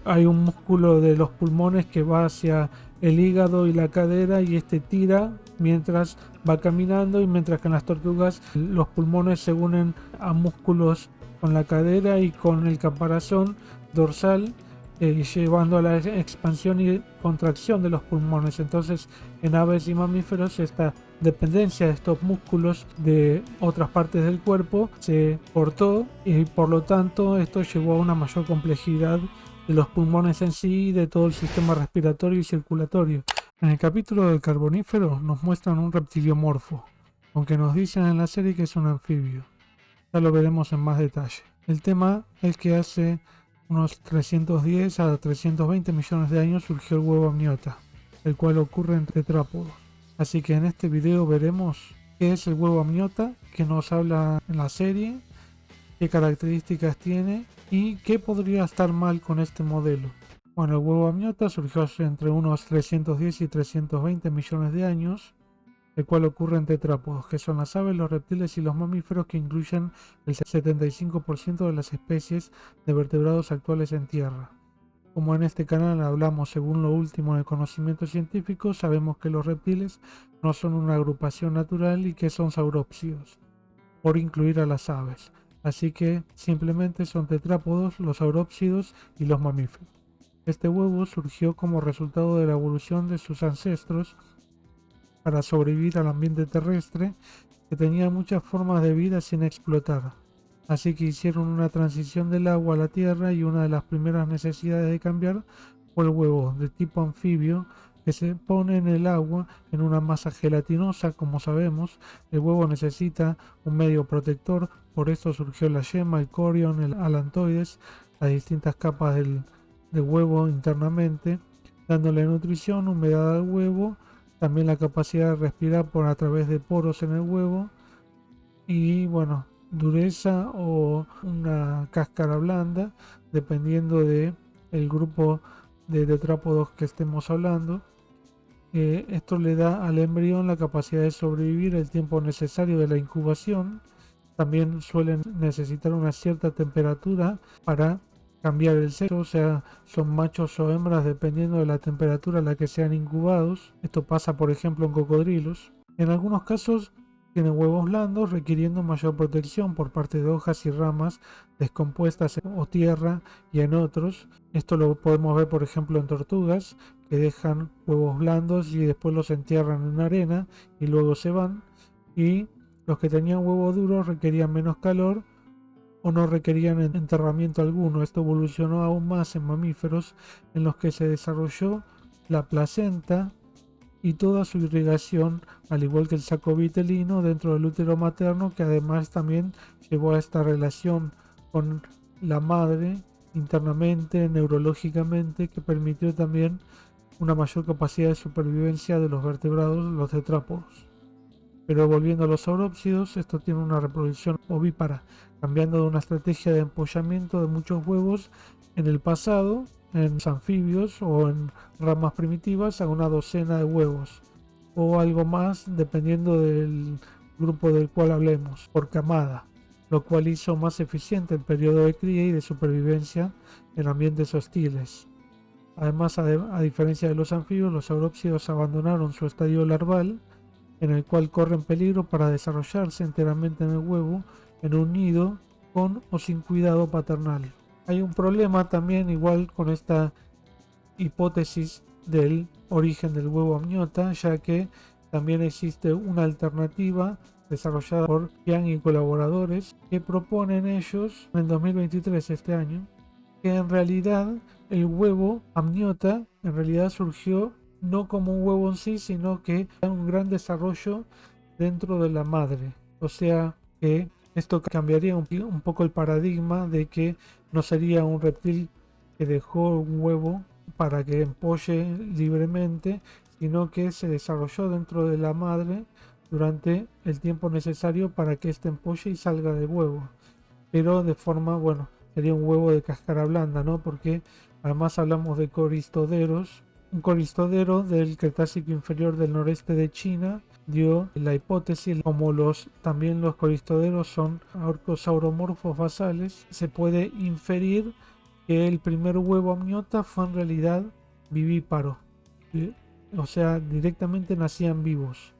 Speaker 1: hay un músculo de los pulmones que va hacia el hígado y la cadera y este tira mientras va caminando, y mientras que en las tortugas los pulmones se unen a músculos con la cadera y con el caparazón dorsal, llevando a la expansión y contracción de los pulmones. Entonces en aves y mamíferos esta dependencia de estos músculos de otras partes del cuerpo se cortó y por lo tanto esto llevó a una mayor complejidad de los pulmones en sí y de todo el sistema respiratorio y circulatorio. En el capítulo del Carbonífero nos muestran un reptiliomorfo, aunque nos dicen en la serie que es un anfibio. Ya lo veremos en más detalle. El tema es que hace unos 310 a 320 millones de años surgió el huevo amniota, el cual ocurre entre tetrápodos. Así que en este video veremos qué es el huevo amniota, que nos habla en la serie, qué características tiene y qué podría estar mal con este modelo. Bueno, el huevo amniota surgió hace entre unos 310 y 320 millones de años, el cual ocurre en tetrápodos, que son las aves, los reptiles y los mamíferos, que incluyen el 75% de las especies de vertebrados actuales en tierra. Como en este canal hablamos según lo último en el conocimiento científico, sabemos que los reptiles no son una agrupación natural y que son saurópsidos, por incluir a las aves. Así que simplemente son tetrápodos, los saurópsidos y los mamíferos. Este huevo surgió como resultado de la evolución de sus ancestros para sobrevivir al ambiente terrestre, que tenía muchas formas de vida sin explotar. Así que hicieron una transición del agua a la tierra, y una de las primeras necesidades de cambiar fue el huevo de tipo anfibio, que se pone en el agua en una masa gelatinosa. Como sabemos, el huevo necesita un medio protector, por esto surgió la yema, el corion, el alantoides, las distintas capas del huevo internamente, dándole nutrición, humedad al huevo, también la capacidad de respirar por a través de poros en el huevo y bueno, dureza o una cáscara blanda, dependiendo de el grupo de tetrápodos que estemos hablando. Esto le da al embrión la capacidad de sobrevivir el tiempo necesario de la incubación. También suelen necesitar una cierta temperatura para cambiar el sexo, o sea, son machos o hembras dependiendo de la temperatura a la que sean incubados. Esto pasa por ejemplo en cocodrilos. En algunos casos Tienen huevos blandos, requiriendo mayor protección por parte de hojas y ramas descompuestas o tierra y en otros. Esto lo podemos ver por ejemplo en tortugas que dejan huevos blandos y después los entierran en arena y luego se van. Y los que tenían huevos duros requerían menos calor o no requerían enterramiento alguno. Esto evolucionó aún más en mamíferos en los que se desarrolló la placenta y toda su irrigación, al igual que el saco vitelino dentro del útero materno, que además también llevó a esta relación con la madre internamente, neurológicamente, que permitió también una mayor capacidad de supervivencia de los vertebrados, los tetrápodos. Pero volviendo a los saurópsidos, esto tiene una reproducción ovípara, cambiando de una estrategia de empollamiento de muchos huevos en el pasado, en anfibios o en ramas primitivas, a una docena de huevos, o algo más dependiendo del grupo del cual hablemos, por camada, lo cual hizo más eficiente el periodo de cría y de supervivencia en ambientes hostiles. Además, a diferencia de los anfibios, los saurópsidos abandonaron su estadio larval, en el cual corren peligro, para desarrollarse enteramente en el huevo, en un nido, con o sin cuidado paternal. Hay un problema también igual con esta hipótesis del origen del huevo amniota, ya que también existe una alternativa desarrollada por Yang y colaboradores, que proponen ellos en el 2023, este año, que en realidad el huevo amniota en realidad surgió no como un huevo en sí, sino que hay un gran desarrollo dentro de la madre. O sea que esto cambiaría un poco el paradigma de que no sería un reptil que dejó un huevo para que empolle libremente, sino que se desarrolló dentro de la madre durante el tiempo necesario para que éste empolle y salga del huevo. Pero de forma, bueno, sería un huevo de cáscara blanda, ¿no? Porque además hablamos de coristoderos. Un coristodero del Cretácico inferior del noreste de China dio la hipótesis, como también los coristoderos son orcosauromorfos basales, se puede inferir que el primer huevo amniota fue en realidad vivíparo, o sea, directamente nacían vivos,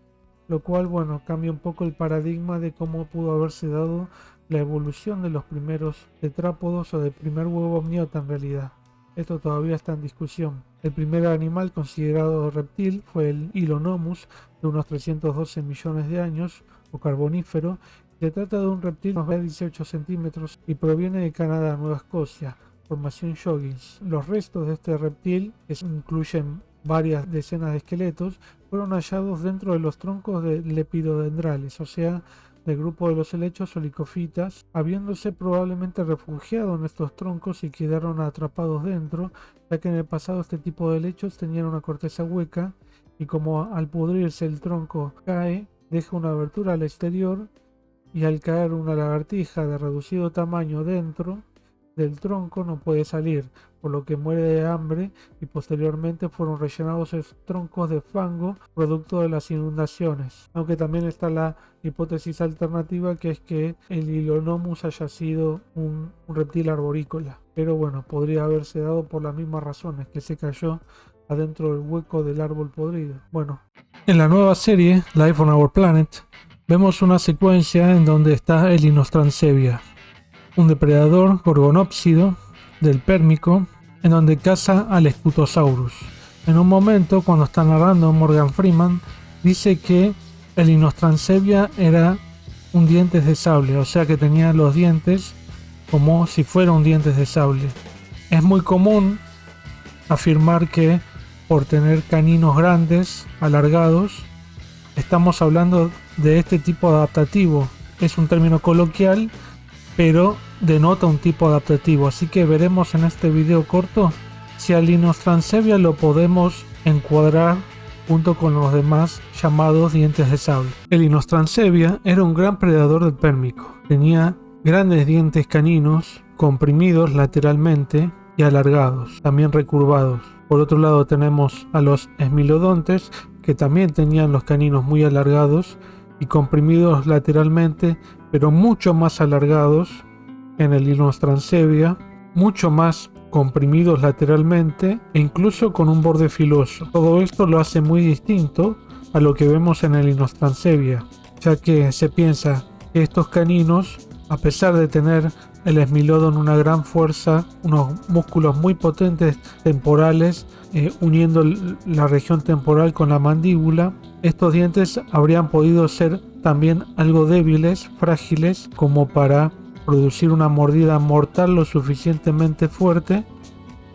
Speaker 1: lo cual, bueno, cambia un poco el paradigma de cómo pudo haberse dado la evolución de los primeros tetrápodos o del primer huevo amniota en realidad. Esto todavía está en discusión. El primer animal considerado reptil fue el Hylonomus, de unos 312 millones de años, o carbonífero. Se trata de un reptil de 18 centímetros y proviene de Canadá, Nueva Escocia, formación Joggins. Los restos de este reptil, que incluyen varias decenas de esqueletos, fueron hallados dentro de los troncos de lepidodendrales, o sea, del grupo de los helechos o licofitas, habiéndose probablemente refugiado en estos troncos y quedaron atrapados dentro, ya que en el pasado este tipo de helechos tenían una corteza hueca y como al pudrirse el tronco cae, deja una abertura al exterior, y al caer una lagartija de reducido tamaño dentro del tronco no puede salir, por lo que muere de hambre, y posteriormente fueron rellenados esos troncos de fango producto de las inundaciones. Aunque también está la hipótesis alternativa, que es que el Hylonomus haya sido un reptil arborícola, pero bueno, podría haberse dado por las mismas razones, que se cayó adentro del hueco del árbol podrido. Bueno, en la nueva serie Life on Our Planet vemos una secuencia en donde está el Inostrancevia, un depredador gorgonópsido del Pérmico, en donde caza al Scutosaurus. En un momento, cuando está narrando Morgan Freeman, dice que el Inostrancevia era un dientes de sable, o sea que tenía los dientes como si fuera un dientes de sable. Es muy común afirmar que por tener caninos grandes, alargados, estamos hablando de este tipo adaptativo. Es un término coloquial, pero denota un tipo adaptativo, así que veremos en este video corto si al Inostrancevia lo podemos encuadrar junto con los demás llamados dientes de sable. El Inostrancevia era un gran predador del Pérmico. Tenía grandes dientes caninos comprimidos lateralmente y alargados, también recurvados. Por otro lado tenemos a los esmilodontes, que también tenían los caninos muy alargados y comprimidos lateralmente, pero mucho más alargados en el Inostrancevia, mucho más comprimidos lateralmente e incluso con un borde filoso. Todo esto lo hace muy distinto a lo que vemos en el Inostrancevia. ya que se piensa que estos caninos, a pesar de tener el Smilodon una gran fuerza, unos músculos muy potentes temporales, uniendo la región temporal con la mandíbula, estos dientes habrían podido ser también algo débiles, frágiles, como para producir una mordida mortal lo suficientemente fuerte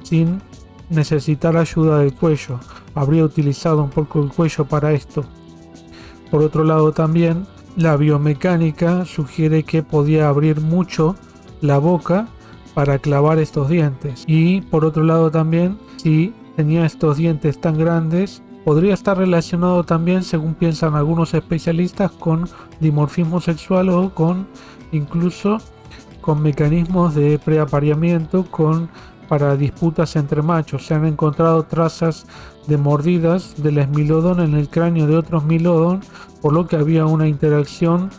Speaker 1: sin necesitar ayuda del cuello. Habría utilizado un poco el cuello para esto. Por otro lado, también la biomecánica sugiere que podía abrir mucho la boca para clavar estos dientes. Y por otro lado también, si tenía estos dientes tan grandes, podría estar relacionado también, según piensan algunos especialistas, con dimorfismo sexual o con incluso con mecanismos de preapareamiento para disputas entre machos. Se han encontrado trazas de mordidas del Smilodon en el cráneo de otros Smilodon, por lo que había una interacción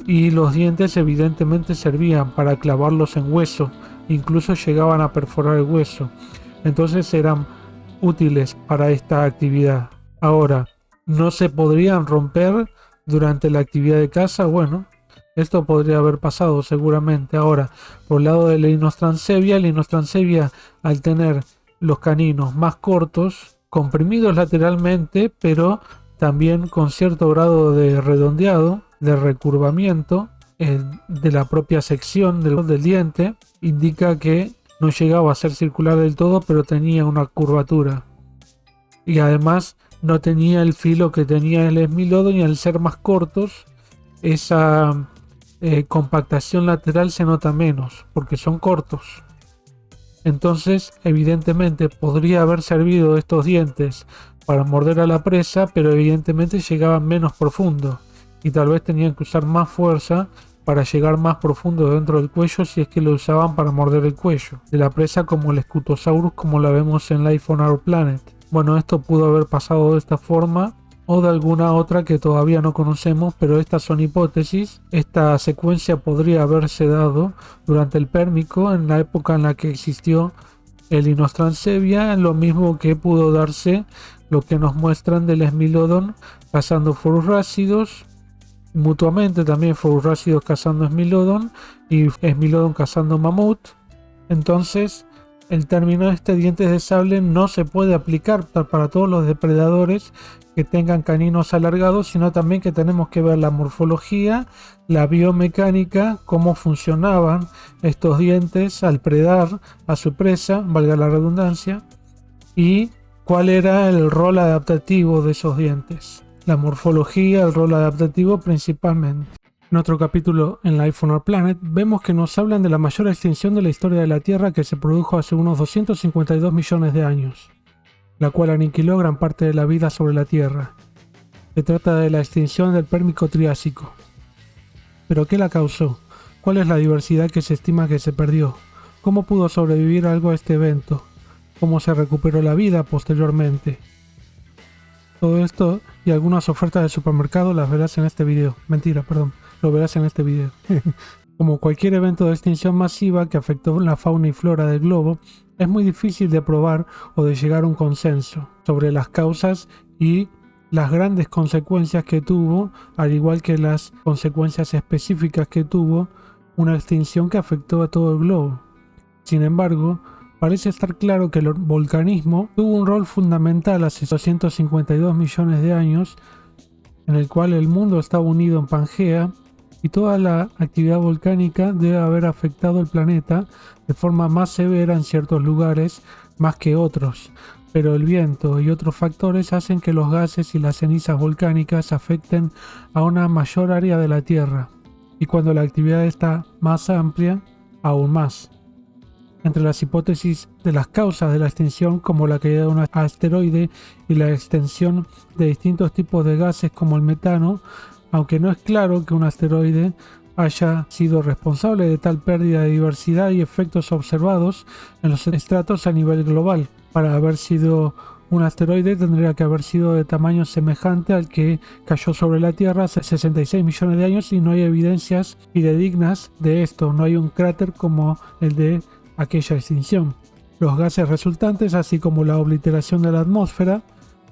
Speaker 1: y los dientes evidentemente servían para clavarlos en hueso, incluso llegaban a perforar el hueso. Entonces eran útiles para esta actividad. Ahora, ¿no se podrían romper durante la actividad de caza? Bueno, esto podría haber pasado seguramente. Ahora, por el lado de la Inostrancevia, al tener los caninos más cortos, comprimidos lateralmente, pero también con cierto grado de redondeado, de recurvamiento de la propia sección del diente, indica que no llegaba a ser circular del todo, pero tenía una curvatura. Y además no tenía el filo que tenía el Smilodon, y al ser más cortos, esa compactación lateral se nota menos, porque son cortos. Entonces, evidentemente, podría haber servido estos dientes para morder a la presa, pero evidentemente llegaban menos profundo, y tal vez tenían que usar más fuerza para llegar más profundo dentro del cuello, si es que lo usaban para morder el cuello de la presa, como el Scutosaurus, como la vemos en Life on Our Planet. Bueno, esto pudo haber pasado de esta forma o de alguna otra que todavía no conocemos, pero estas son hipótesis. Esta secuencia podría haberse dado durante el Pérmico, en la época en la que existió el Inostrancevia, lo mismo que pudo darse lo que nos muestran del Smilodon cazando Forurrácidos, mutuamente también Forurrácidos cazando Smilodon y Smilodon cazando mamut. Entonces, el término dientes de sable no se puede aplicar para todos los depredadores que tengan caninos alargados, sino también que tenemos que ver la morfología, la biomecánica, cómo funcionaban estos dientes al predar a su presa, valga la redundancia, y cuál era el rol adaptativo de esos dientes. La morfología, el rol adaptativo principalmente. En otro capítulo en Life on Our Planet vemos que nos hablan de la mayor extinción de la historia de la Tierra, que se produjo hace unos 252 millones de años, la cual aniquiló gran parte de la vida sobre la Tierra. Se trata de la extinción del Pérmico Triásico. ¿Pero qué la causó? ¿Cuál es la diversidad que se estima que se perdió? ¿Cómo pudo sobrevivir algo a este evento? ¿Cómo se recuperó la vida posteriormente? Todo esto y algunas ofertas de supermercado las verás en este video. Mentira, perdón. Lo verás en este video. Como cualquier evento de extinción masiva que afectó la fauna y flora del globo, es muy difícil de probar o de llegar a un consenso sobre las causas y las grandes consecuencias que tuvo, al igual que las consecuencias específicas que tuvo una extinción que afectó a todo el globo. Sin embargo, parece estar claro que el volcanismo tuvo un rol fundamental hace 252 millones de años, en el cual el mundo estaba unido en Pangea, y toda la actividad volcánica debe haber afectado el planeta de forma más severa en ciertos lugares más que otros, pero el viento y otros factores hacen que los gases y las cenizas volcánicas afecten a una mayor área de la Tierra, y cuando la actividad está más amplia, aún más. Entre las hipótesis de las causas de la extinción, como la caída de un asteroide y la extensión de distintos tipos de gases como el metano, aunque no es claro que un asteroide haya sido responsable de tal pérdida de diversidad y efectos observados en los estratos a nivel global. Para haber sido un asteroide tendría que haber sido de tamaño semejante al que cayó sobre la Tierra hace 66 millones de años, y no hay evidencias fidedignas de esto. No hay un cráter como el de aquella extinción. Los gases resultantes, así como la obliteración de la atmósfera,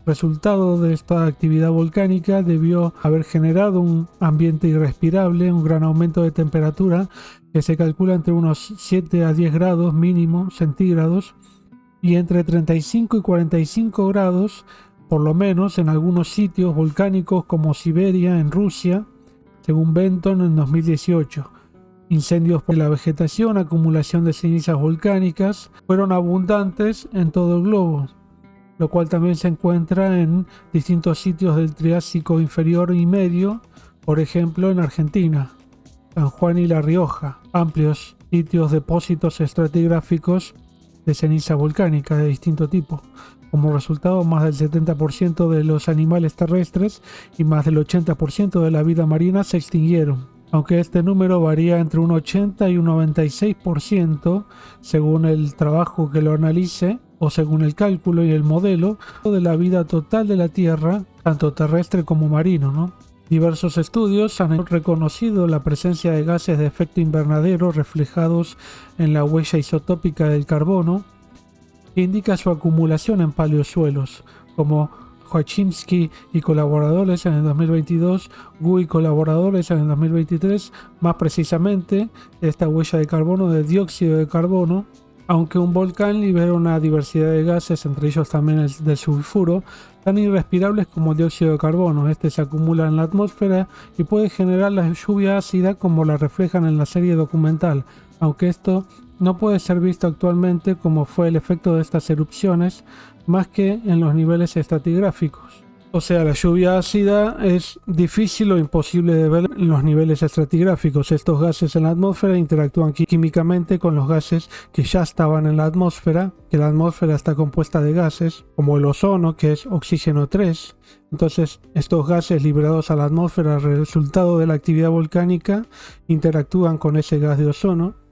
Speaker 1: Resultado de esta actividad volcánica debió haber generado un ambiente irrespirable, un gran aumento de temperatura que se calcula entre unos 7 a 10 grados mínimo centígrados y entre 35 y 45 grados por lo menos en algunos sitios volcánicos como Siberia en Rusia, según Benton en 2018. Incendios por la vegetación, acumulación de cenizas volcánicas fueron abundantes en todo el globo, lo cual también se encuentra en distintos sitios del Triásico inferior y medio, por ejemplo en Argentina, San Juan y La Rioja, amplios sitios depósitos estratigráficos de ceniza volcánica de distinto tipo. Como resultado, más del 70% de los animales terrestres y más del 80% de la vida marina se extinguieron, aunque este número varía entre un 80 y un 96% según el trabajo que lo analice o según el cálculo y el modelo de la vida total de la Tierra, tanto terrestre como marino, ¿no? Diversos estudios han reconocido la presencia de gases de efecto invernadero reflejados en la huella isotópica del carbono, que indica su acumulación en paleosuelos, como Joachimski y colaboradores en el 2022, Gu y colaboradores en el 2023, más precisamente esta huella de carbono de dióxido de carbono, aunque un volcán libera una diversidad de gases, entre ellos también el del sulfuro, tan irrespirables como el dióxido de carbono. Este se acumula en la atmósfera y puede generar la lluvia ácida como la reflejan en la serie documental, aunque esto no puede ser visto actualmente como fue el efecto de estas erupciones, más que en los niveles estratigráficos. O sea, la lluvia ácida es difícil o imposible de ver en los niveles estratigráficos. Estos gases en la atmósfera interactúan químicamente con los gases que ya estaban en la atmósfera, que la atmósfera está compuesta de gases, como el ozono, que es oxígeno 3. Entonces, estos gases liberados a la atmósfera, resultado de la actividad volcánica, interactúan con ese gas de ozono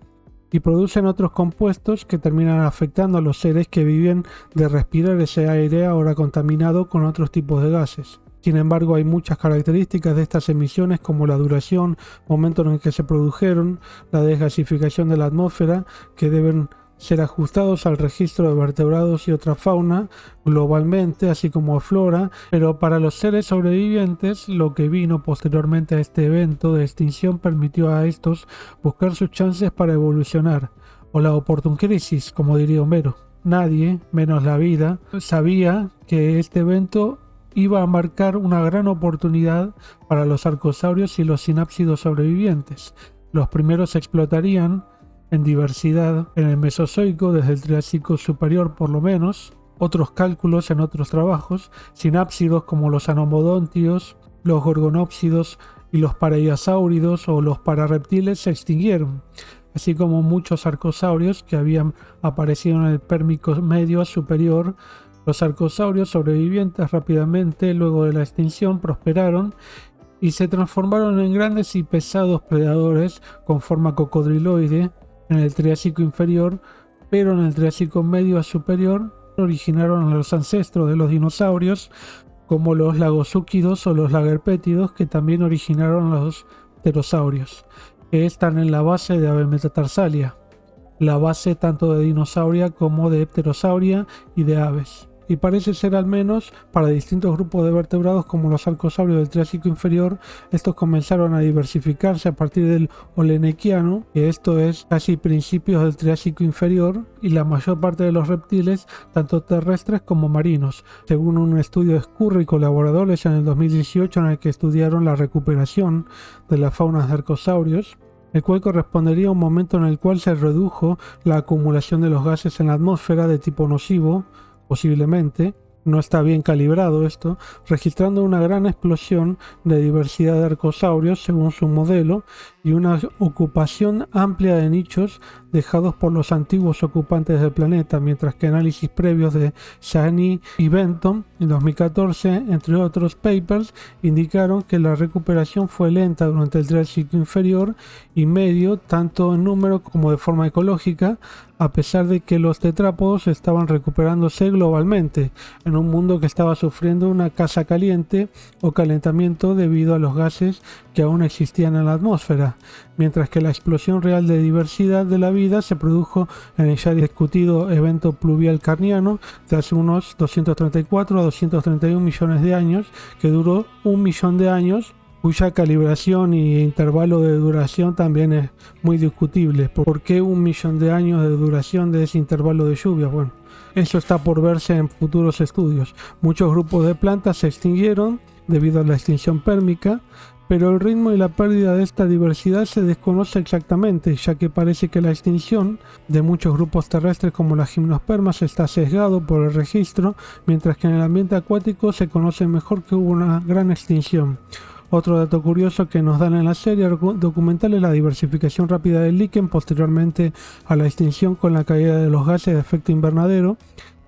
Speaker 1: y producen otros compuestos que terminan afectando a los seres que viven de respirar ese aire ahora contaminado con otros tipos de gases. Sin embargo, hay muchas características de estas emisiones como la duración, momento en el que se produjeron, la desgasificación de la atmósfera, que deben ser ajustados al registro de vertebrados y otra fauna globalmente, así como a flora, pero para los seres sobrevivientes, lo que vino posteriormente a este evento de extinción permitió a estos buscar sus chances para evolucionar, o la opportun crisis, como diría Homero. Nadie, menos la vida, sabía que este evento iba a marcar una gran oportunidad para los arcosaurios y los sinápsidos sobrevivientes. Los primeros explotarían en diversidad en el Mesozoico, desde el Triásico superior por lo menos. Otros cálculos en otros trabajos, sinápsidos como los anomodontios, los gorgonópsidos y los pareiasáuridos o los pararreptiles se extinguieron, así como muchos arcosaurios que habían aparecido en el Pérmico medio superior. Los arcosaurios sobrevivientes rápidamente luego de la extinción prosperaron y se transformaron en grandes y pesados predadores con forma cocodriloide en el Triásico inferior, pero en el Triásico medio a superior originaron a los ancestros de los dinosaurios, como los lagosúquidos o los lagerpétidos, que también originaron a los pterosaurios, que están en la base de ave metatarsalia, la base tanto de dinosauria como de pterosauria y de aves. Y parece ser, al menos para distintos grupos de vertebrados como los arcosaurios del Triásico inferior, estos comenzaron a diversificarse a partir del Olenequiano, que esto es casi principios del Triásico inferior, y la mayor parte de los reptiles, tanto terrestres como marinos, según un estudio de Scurry y colaboradores en el 2018 en el que estudiaron la recuperación de las faunas de arcosaurios, el cual correspondería a un momento en el cual se redujo la acumulación de los gases en la atmósfera de tipo nocivo. Posiblemente, no está bien calibrado esto, registrando una gran explosión de diversidad de arcosaurios según su modelo y una ocupación amplia de nichos dejados por los antiguos ocupantes del planeta, mientras que análisis previos de Shani y Benton en 2014, entre otros papers, indicaron que la recuperación fue lenta durante el Triásico inferior y medio, tanto en número como de forma ecológica, a pesar de que los tetrápodos estaban recuperándose globalmente. En en un mundo que estaba sufriendo una casa caliente o calentamiento debido a los gases que aún existían en la atmósfera, mientras que la explosión real de diversidad de la vida se produjo en el ya discutido evento pluvial carniano de hace unos 234 a 231 millones de años, que duró 1.000.000 de años, cuya calibración y intervalo de duración también es muy discutible. ¿Por qué 1.000.000 de años de duración de ese intervalo de lluvia? Bueno, eso está por verse en futuros estudios. Muchos grupos de plantas se extinguieron debido a la extinción pérmica, pero el ritmo y la pérdida de esta diversidad se desconoce exactamente, ya que parece que la extinción de muchos grupos terrestres como las gimnospermas está sesgado por el registro, mientras que en el ambiente acuático se conoce mejor que hubo una gran extinción. Otro dato curioso que nos dan en la serie documental es la diversificación rápida del líquen posteriormente a la extinción con la caída de los gases de efecto invernadero.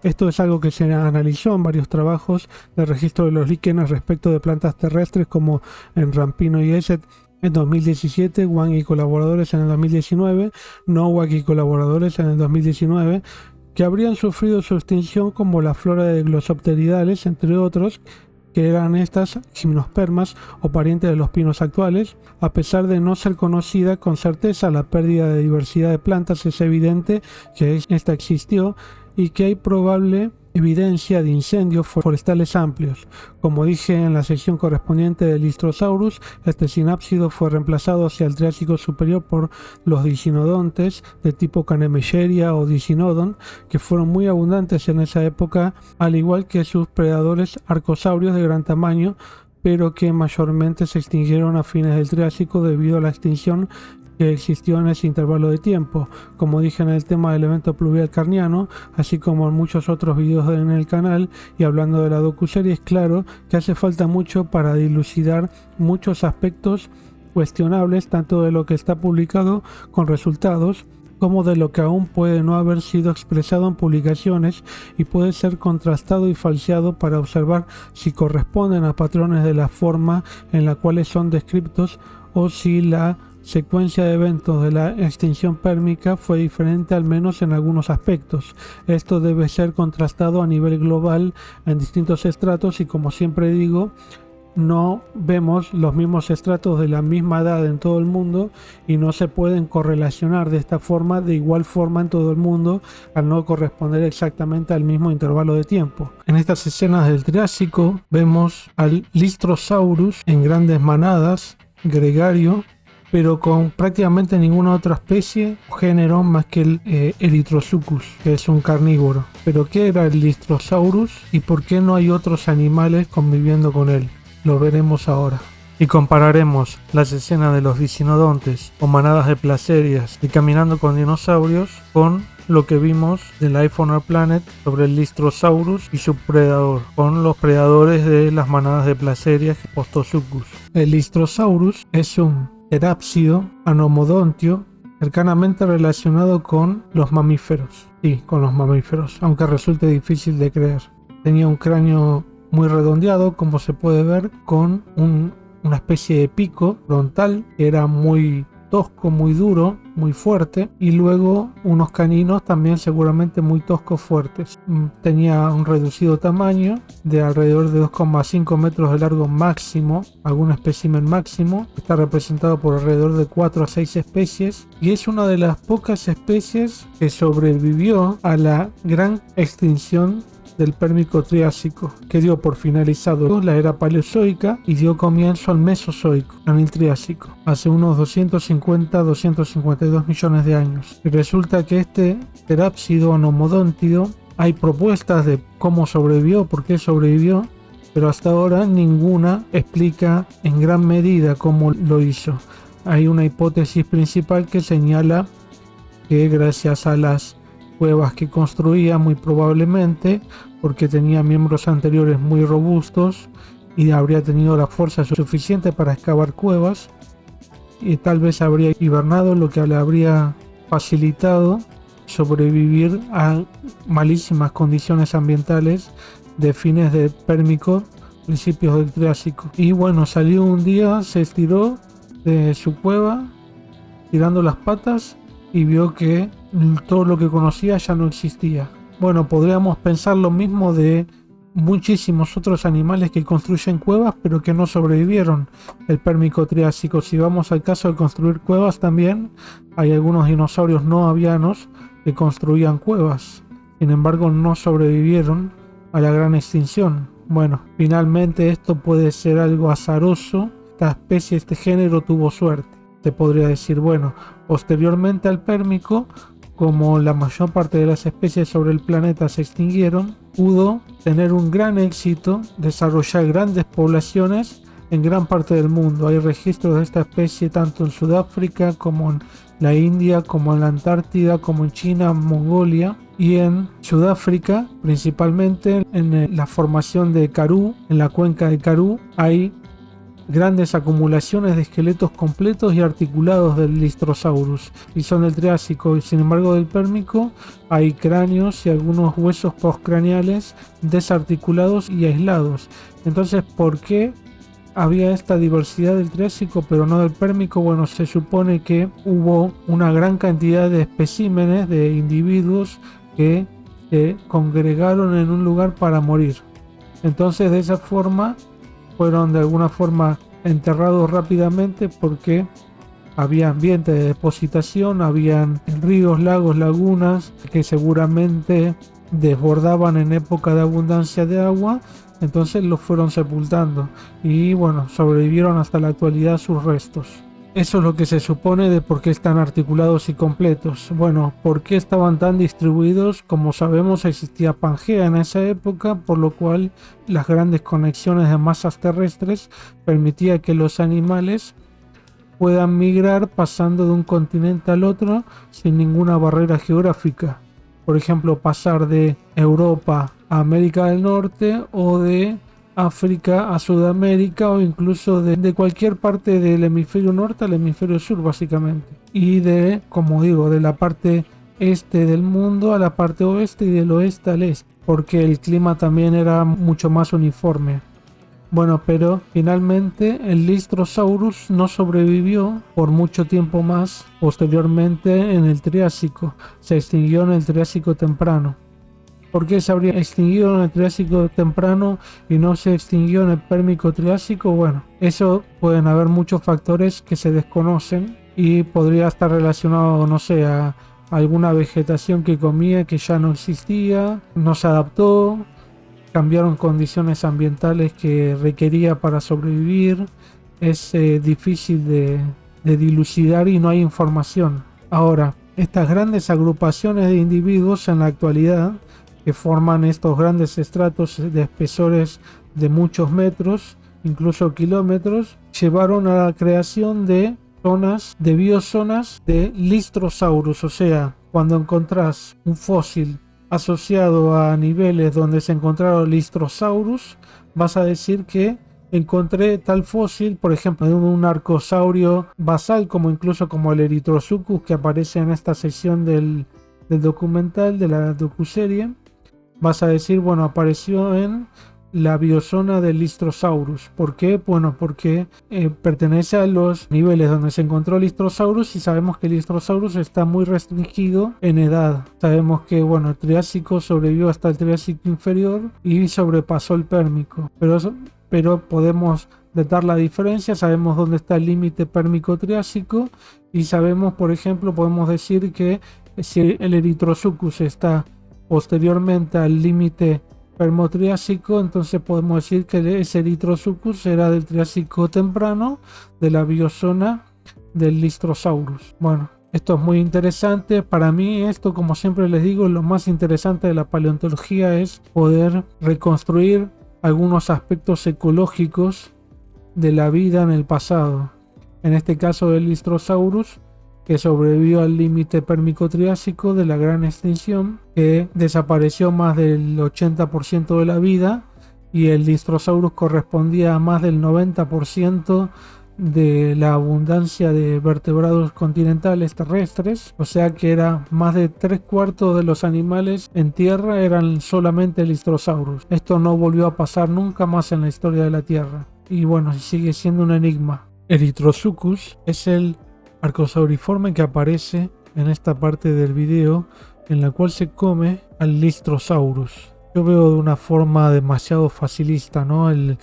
Speaker 1: Esto es algo que se analizó en varios trabajos de registro de los líquenes respecto de plantas terrestres como en Rampino y Esset en 2017, Wang y colaboradores en el 2019, Nowak y colaboradores en el 2019, que habrían sufrido su extinción como la flora de glosopteridales, entre otros, que eran estas gimnospermas o parientes de los pinos actuales. A pesar de no ser conocida con certeza la pérdida de diversidad de plantas, es evidente que esta existió y que hay probable evidencia de incendios forestales amplios. Como dije en la sección correspondiente del Lystrosaurus, este sinápsido fue reemplazado hacia el Triásico superior por los dicinodontes de tipo Canemelleria o Dicinodon, que fueron muy abundantes en esa época, al igual que sus predadores arcosaurios de gran tamaño, pero que mayormente se extinguieron a fines del Triásico debido a la extinción que existió en ese intervalo de tiempo. Como dije en el tema del evento pluvial carniano, así como en muchos otros videos en el canal, y hablando de la docuserie, es claro que hace falta mucho para dilucidar muchos aspectos cuestionables, tanto de lo que está publicado con resultados, como de lo que aún puede no haber sido expresado en publicaciones y puede ser contrastado y falseado para observar si corresponden a patrones de la forma en la cual son descritos o si la secuencia de eventos de la extinción pérmica fue diferente al menos en algunos aspectos. Esto debe ser contrastado a nivel global en distintos estratos y, como siempre digo, no vemos los mismos estratos de la misma edad en todo el mundo y no se pueden correlacionar de esta forma de igual forma en todo el mundo al no corresponder exactamente al mismo intervalo de tiempo. En estas escenas del Triásico vemos al Lystrosaurus en grandes manadas, gregario, pero con prácticamente ninguna otra especie o género más que el Erythrosuchus, que es un carnívoro. Pero ¿qué era el Lystrosaurus y por qué no hay otros animales conviviendo con él? Lo veremos ahora. Y compararemos las escenas de los dicinodontes o manadas de placerias y caminando con dinosaurios con lo que vimos de Life on Our Planet sobre el Lystrosaurus y su predador, con los predadores de las manadas de placerias Postosuchus. El Lystrosaurus es un terápsido anomodontio cercanamente relacionado con los mamíferos. Sí, con los mamíferos, aunque resulte difícil de creer. Tenía un cráneo muy redondeado, como se puede ver, con una especie de pico frontal que era muy tosco, muy duro, muy fuerte, y luego unos caninos también seguramente muy toscos, fuertes. Tenía un reducido tamaño de alrededor de 2,5 metros de largo máximo, algún espécimen máximo. Está representado por alrededor de 4 a 6 especies y es una de las pocas especies que sobrevivió a la gran extinción del Pérmico Triásico, que dio por finalizado la era Paleozoica y dio comienzo al Mesozoico, en el Triásico, hace unos 250-252 millones de años. Y resulta que este terápsido anomodóntido, hay propuestas de cómo sobrevivió, por qué sobrevivió, pero hasta ahora ninguna explica en gran medida cómo lo hizo. Hay una hipótesis principal que señala que gracias a las cuevas que construía, muy probablemente porque tenía miembros anteriores muy robustos y habría tenido la fuerza suficiente para excavar cuevas, y tal vez habría hibernado, lo que le habría facilitado sobrevivir a malísimas condiciones ambientales de fines del Pérmico, principios del Triásico. Y bueno, salió un día, se estiró de su cueva tirando las patas y vio que todo lo que conocía ya no existía. Bueno, podríamos pensar lo mismo de muchísimos otros animales que construyen cuevas pero que no sobrevivieron el Pérmico Triásico. Si vamos al caso de construir cuevas, también hay algunos dinosaurios no avianos que construían cuevas, sin embargo no sobrevivieron a la gran extinción. Bueno, finalmente esto puede ser algo azaroso. Esta especie, este género tuvo suerte, te podría decir. Bueno, posteriormente al Pérmico, como la mayor parte de las especies sobre el planeta se extinguieron, pudo tener un gran éxito, desarrollar grandes poblaciones en gran parte del mundo. Hay registros de esta especie tanto en Sudáfrica como en la India, como en la Antártida, como en China, Mongolia. Y en Sudáfrica, principalmente en la formación de Karoo, en la cuenca de Karoo, hay grandes acumulaciones de esqueletos completos y articulados del Lystrosaurus, y son del Triásico. Y sin embargo del Pérmico hay cráneos y algunos huesos postcraneales desarticulados y aislados. Entonces, ¿por qué había esta diversidad del Triásico pero no del Pérmico? Bueno, se supone que hubo una gran cantidad de especímenes de individuos que se congregaron en un lugar para morir. Entonces, de esa forma fueron de alguna forma enterrados rápidamente, porque había ambiente de depositación, habían ríos, lagos, lagunas que seguramente desbordaban en época de abundancia de agua. Entonces los fueron sepultando y bueno, sobrevivieron hasta la actualidad sus restos. Eso es lo que se supone de por qué están articulados y completos. Bueno, ¿por qué estaban tan distribuidos? Como sabemos, existía Pangea en esa época, por lo cual las grandes conexiones de masas terrestres permitían que los animales puedan migrar pasando de un continente al otro sin ninguna barrera geográfica. Por ejemplo, pasar de Europa a América del Norte, o de África a Sudamérica, o incluso de cualquier parte del hemisferio norte al hemisferio sur, básicamente. Y de, como digo, de la parte este del mundo a la parte oeste, y del oeste al este, porque el clima también era mucho más uniforme. Bueno, pero finalmente el Lystrosaurus no sobrevivió por mucho tiempo más posteriormente en el Triásico. Se extinguió en el Triásico temprano. ¿Por qué se habría extinguido en el Triásico temprano y no se extinguió en el Pérmico Triásico? Bueno, eso pueden haber muchos factores que se desconocen y podría estar relacionado, no sé, a alguna vegetación que comía que ya no existía, no se adaptó, cambiaron condiciones ambientales que requería para sobrevivir. Es difícil de dilucidar y no hay información. Ahora, estas grandes agrupaciones de individuos en la actualidad, que forman estos grandes estratos de espesores de muchos metros, incluso kilómetros, llevaron a la creación de zonas, de biozonas de Lystrosaurus. O sea, cuando encontrás un fósil asociado a niveles donde se encontraron Lystrosaurus, vas a decir que encontré tal fósil, por ejemplo, de un arcosaurio basal, como incluso como el Erythrosuchus que aparece en esta sección del documental, de la docuserie. Vas a decir, bueno, apareció en la biozona del Lystrosaurus. ¿Por qué? Bueno, porque pertenece a los niveles donde se encontró Lystrosaurus, y sabemos que el Lystrosaurus está muy restringido en edad. Sabemos que, bueno, el Triásico sobrevivió hasta el Triásico inferior y sobrepasó el Pérmico. Pero podemos datar la diferencia, sabemos dónde está el límite Pérmico-Triásico, y sabemos, por ejemplo, podemos decir que si el Erythrosuchus está posteriormente al límite Permotriásico, entonces podemos decir que ese Erythrosuchus era del Triásico temprano, de la biozona del Lystrosaurus. Bueno, esto es muy interesante. Para mí esto, como siempre les digo, lo más interesante de la paleontología es poder reconstruir algunos aspectos ecológicos de la vida en el pasado. En este caso del Lystrosaurus, que sobrevivió al límite Pérmico-Triásico de la gran extinción, que desapareció más del 80% de la vida, y el Lystrosaurus correspondía a más del 90% de la abundancia de vertebrados continentales terrestres. O sea que era más de 3/4 de los animales en tierra eran solamente Lystrosaurus. Esto no volvió a pasar nunca más en la historia de la Tierra, y bueno, sigue siendo un enigma. Erythrosuchus es el arcosauriforme que aparece en esta parte del video, en la cual se come al Lystrosaurus. yo veo de una forma demasiado facilista, ¿no? El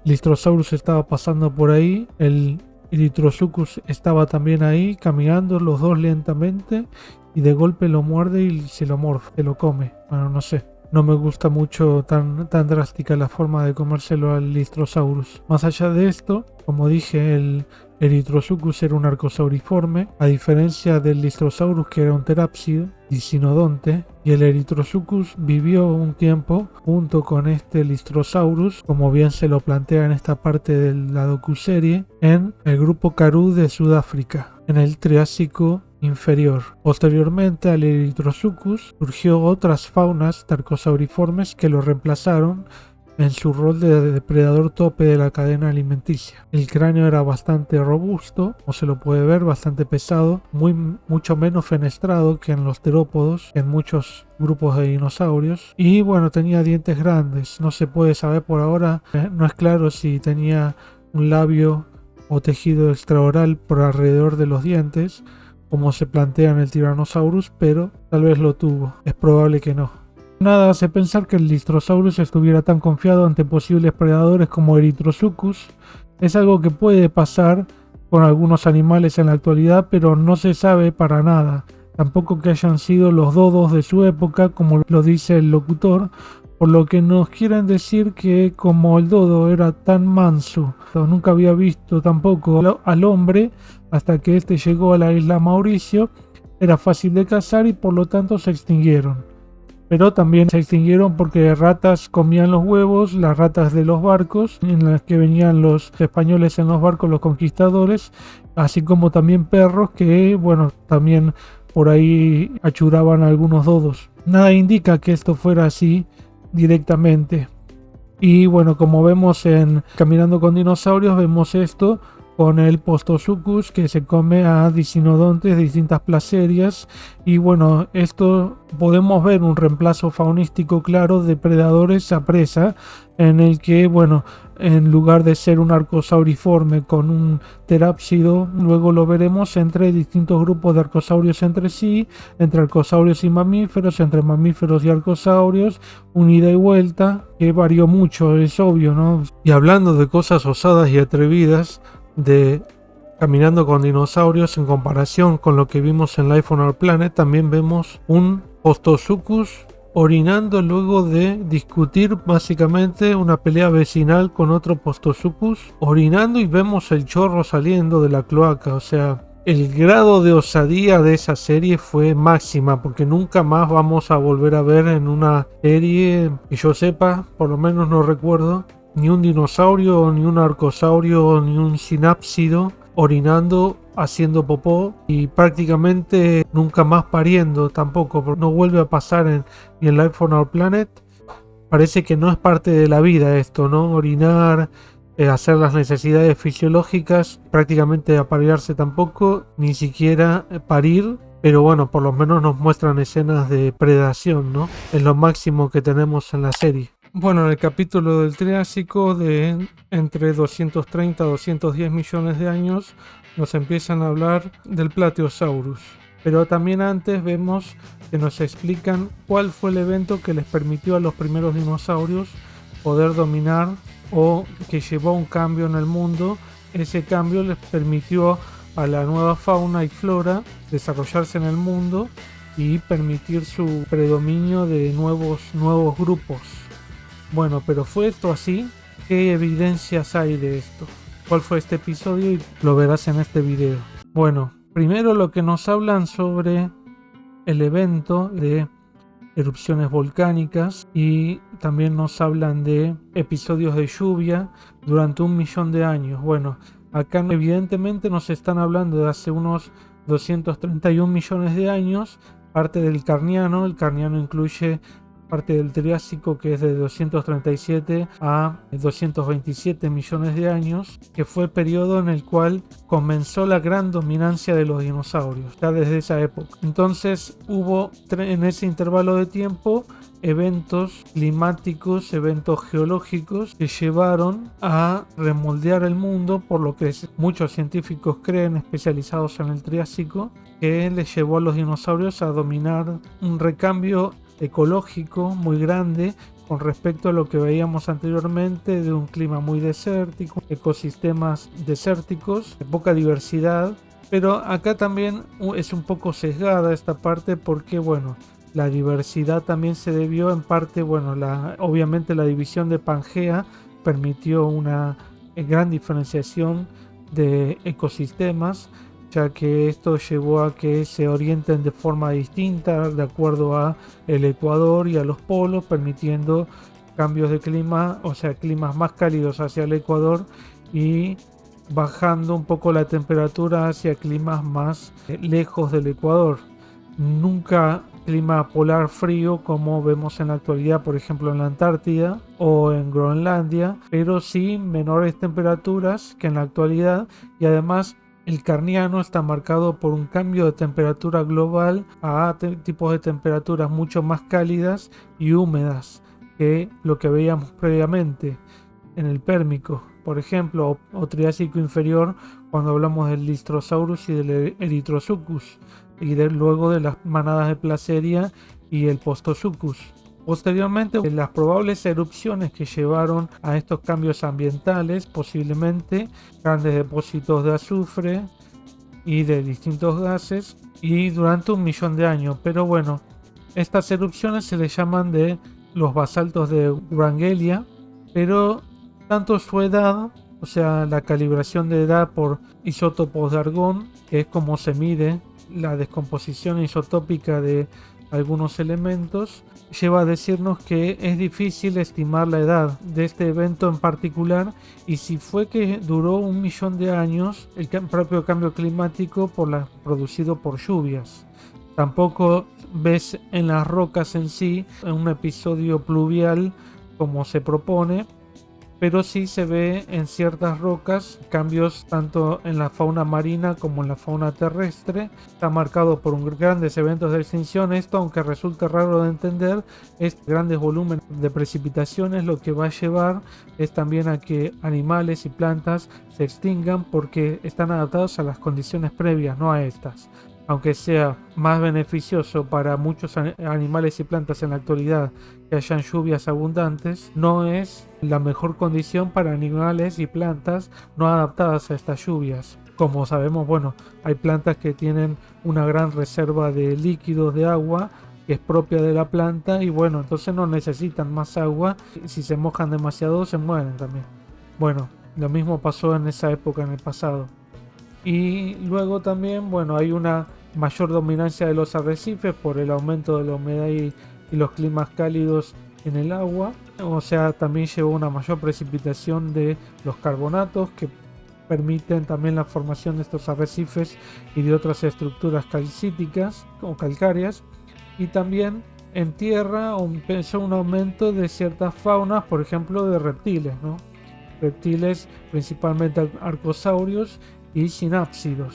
Speaker 1: Lystrosaurus estaba pasando por ahí, el Erythrosuchus estaba también ahí, caminando los dos lentamente, y de golpe lo muerde y se lo morfa, se lo come. Bueno, no sé. No me gusta mucho tan drástica la forma de comérselo al Lystrosaurus. Más allá de esto, como dije, el Erythrosuchus era un arcosauriforme, a diferencia del Lystrosaurus, que era un terápsido y sinodonte, y el Erythrosuchus vivió un tiempo junto con este Lystrosaurus, como bien se lo plantea en esta parte de la docuserie, en el grupo Karoo de Sudáfrica, en el Triásico inferior. Posteriormente al Erythrosuchus surgió otras faunas tarcosauriformes que lo reemplazaron en su rol de depredador tope de la cadena alimenticia. El cráneo era bastante robusto, como se lo puede ver, bastante pesado, mucho menos fenestrado que en los terópodos, en muchos grupos de dinosaurios, y bueno, tenía dientes grandes. No se puede saber por ahora, no es claro si tenía un labio o tejido extraoral por alrededor de los dientes, como se plantea en el Tyrannosaurus, pero tal vez lo tuvo. Es probable que no. Nada hace pensar que el Lystrosaurus estuviera tan confiado ante posibles predadores como Erythrosuchus. Es algo que puede pasar con algunos animales en la actualidad, pero no se sabe para nada. Tampoco que hayan sido los dodos de su época, como lo dice el locutor, por lo que nos quieren decir que como el dodo era tan manso, nunca había visto tampoco al hombre hasta que este llegó a la isla Mauricio, era fácil de cazar y por lo tanto se extinguieron. Pero también se extinguieron porque ratas comían los huevos, las ratas de los barcos en las que venían los españoles en los barcos, los conquistadores, así como también perros que, bueno, también por ahí achuraban a algunos dodos. Nada indica que esto fuera así directamente. Y bueno, como vemos en Caminando con Dinosaurios, vemos esto con el Postosuchus, que se come a disinodontes de distintas placerias, y bueno, esto podemos ver un reemplazo faunístico claro de predadores a presa, en el que, bueno, en lugar de ser un arcosauriforme con un terápsido, luego lo veremos entre distintos grupos de arcosaurios entre sí, entre arcosaurios y mamíferos, entre mamíferos y arcosaurios, un ida y vuelta que varió mucho, es obvio, ¿no? Y hablando de cosas osadas y atrevidas de Caminando con Dinosaurios, en comparación con lo que vimos en Life on Our Planet, también vemos un Postosuchus orinando luego de discutir básicamente una pelea vecinal con otro Postosuchus, orinando, y vemos el chorro saliendo de la cloaca. O sea, el grado de osadía de esa serie fue máxima, porque nunca más vamos a volver a ver en una serie que yo sepa, por lo menos no recuerdo, ni un dinosaurio, ni un arcosaurio, ni un sinápsido orinando, haciendo popó, y prácticamente nunca más pariendo tampoco, porque no vuelve a pasar ni en Life on Our Planet. Parece que no es parte de la vida esto, ¿no? Orinar, hacer las necesidades fisiológicas, prácticamente aparearse tampoco, ni siquiera parir. Pero bueno, por lo menos nos muestran escenas de predación, ¿no? Es lo máximo que tenemos en la serie. Bueno, en el capítulo del Triásico, de entre 230 a 210 millones de años, nos empiezan a hablar del Plateosaurus. Pero también antes vemos que nos explican cuál fue el evento que les permitió a los primeros dinosaurios poder dominar, o que llevó a un cambio en el mundo. Ese cambio les permitió a la nueva fauna y flora desarrollarse en el mundo y permitir su predominio de nuevos grupos. Bueno, pero ¿fue esto así? ¿Qué evidencias hay de esto? ¿Cuál fue este episodio? Y lo verás en este video. Bueno, primero lo que nos hablan sobre el evento de erupciones volcánicas, y también nos hablan de episodios de lluvia durante 1 millón de años. Bueno, acá evidentemente nos están hablando de hace unos 231 millones de años, parte del Carniano. El Carniano incluye parte del Triásico, que es de 237 a 227 millones de años, que fue el periodo en el cual comenzó la gran dominancia de los dinosaurios, ya desde esa época. Entonces hubo en ese intervalo de tiempo eventos climáticos, eventos geológicos que llevaron a remoldear el mundo, por lo que muchos científicos creen, especializados en el Triásico, que les llevó a los dinosaurios a dominar un recambio ecológico muy grande, con respecto a lo que veíamos anteriormente de un clima muy desértico, ecosistemas desérticos, poca diversidad. Pero acá también es un poco sesgada esta parte porque, bueno, la diversidad también se debió en parte, bueno, obviamente la división de Pangea permitió una gran diferenciación de ecosistemas, ya que esto llevó a que se orienten de forma distinta de acuerdo a el ecuador y a los polos, permitiendo cambios de clima, o sea, climas más cálidos hacia el ecuador y bajando un poco la temperatura hacia climas más lejos del ecuador. Nunca clima polar frío como vemos en la actualidad, por ejemplo en la Antártida o en Groenlandia, pero sí menores temperaturas que en la actualidad, y además el Carniano está marcado por un cambio de temperatura global a tipos de temperaturas mucho más cálidas y húmedas que lo que veíamos previamente en el Pérmico, por ejemplo, o Triásico inferior, cuando hablamos del Lystrosaurus y del Erythrosuchus, y luego de las manadas de Placeria y el Postosuchus. Posteriormente, las probables erupciones que llevaron a estos cambios ambientales, posiblemente grandes depósitos de azufre y de distintos gases, y durante 1.000.000 de años. Pero bueno, estas erupciones se les llaman de los basaltos de Wrangellia, pero tanto su edad, o sea, la calibración de edad por isótopos de argón, que es como se mide la descomposición isotópica de algunos elementos, lleva a decirnos que es difícil estimar la edad de este evento en particular, y si fue que duró 1.000.000 de años el propio cambio climático producido por lluvias. Tampoco ves en las rocas en sí un episodio pluvial como se propone, pero sí se ve en ciertas rocas cambios tanto en la fauna marina como en la fauna terrestre. Está marcado por grandes eventos de extinción. Esto, aunque resulte raro de entender, es grandes volúmenes de precipitaciones, lo que va a llevar es también a que animales y plantas se extingan porque están adaptados a las condiciones previas, no a estas. Aunque sea más beneficioso para muchos animales y plantas en la actualidad que hayan lluvias abundantes, no es la mejor condición para animales y plantas no adaptadas a estas lluvias. Como sabemos, bueno, hay plantas que tienen una gran reserva de líquidos de agua que es propia de la planta, y bueno, entonces no necesitan más agua. Si se mojan demasiado se mueren también. Bueno, lo mismo pasó en esa época en el pasado. Y luego también, bueno, hay una mayor dominancia de los arrecifes por el aumento de la humedad y los climas cálidos en el agua. O sea, también llevó una mayor precipitación de los carbonatos que permiten también la formación de estos arrecifes y de otras estructuras calcíticas o calcáreas. Y también en tierra empezó un aumento de ciertas faunas, por ejemplo de reptiles, ¿no? Reptiles, principalmente arcosaurios y sinápsidos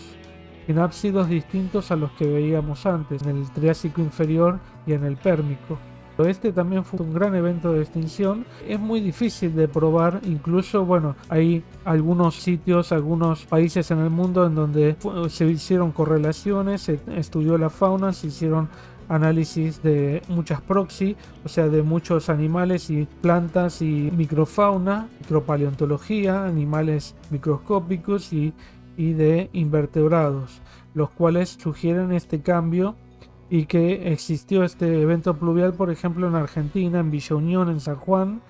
Speaker 1: distintos a los que veíamos antes en el Triásico inferior y en el Pérmico. Este también fue un gran evento de extinción. Es muy difícil de probar, incluso, bueno, hay algunos sitios, algunos países en el mundo en donde se hicieron correlaciones, se estudió la fauna, se hicieron análisis de muchas proxy, o sea, de muchos animales y plantas y microfauna, micropaleontología, animales microscópicos y de invertebrados, los cuales sugieren este cambio y que existió este evento pluvial, por ejemplo, en Argentina, en Villa Unión, en San Juan.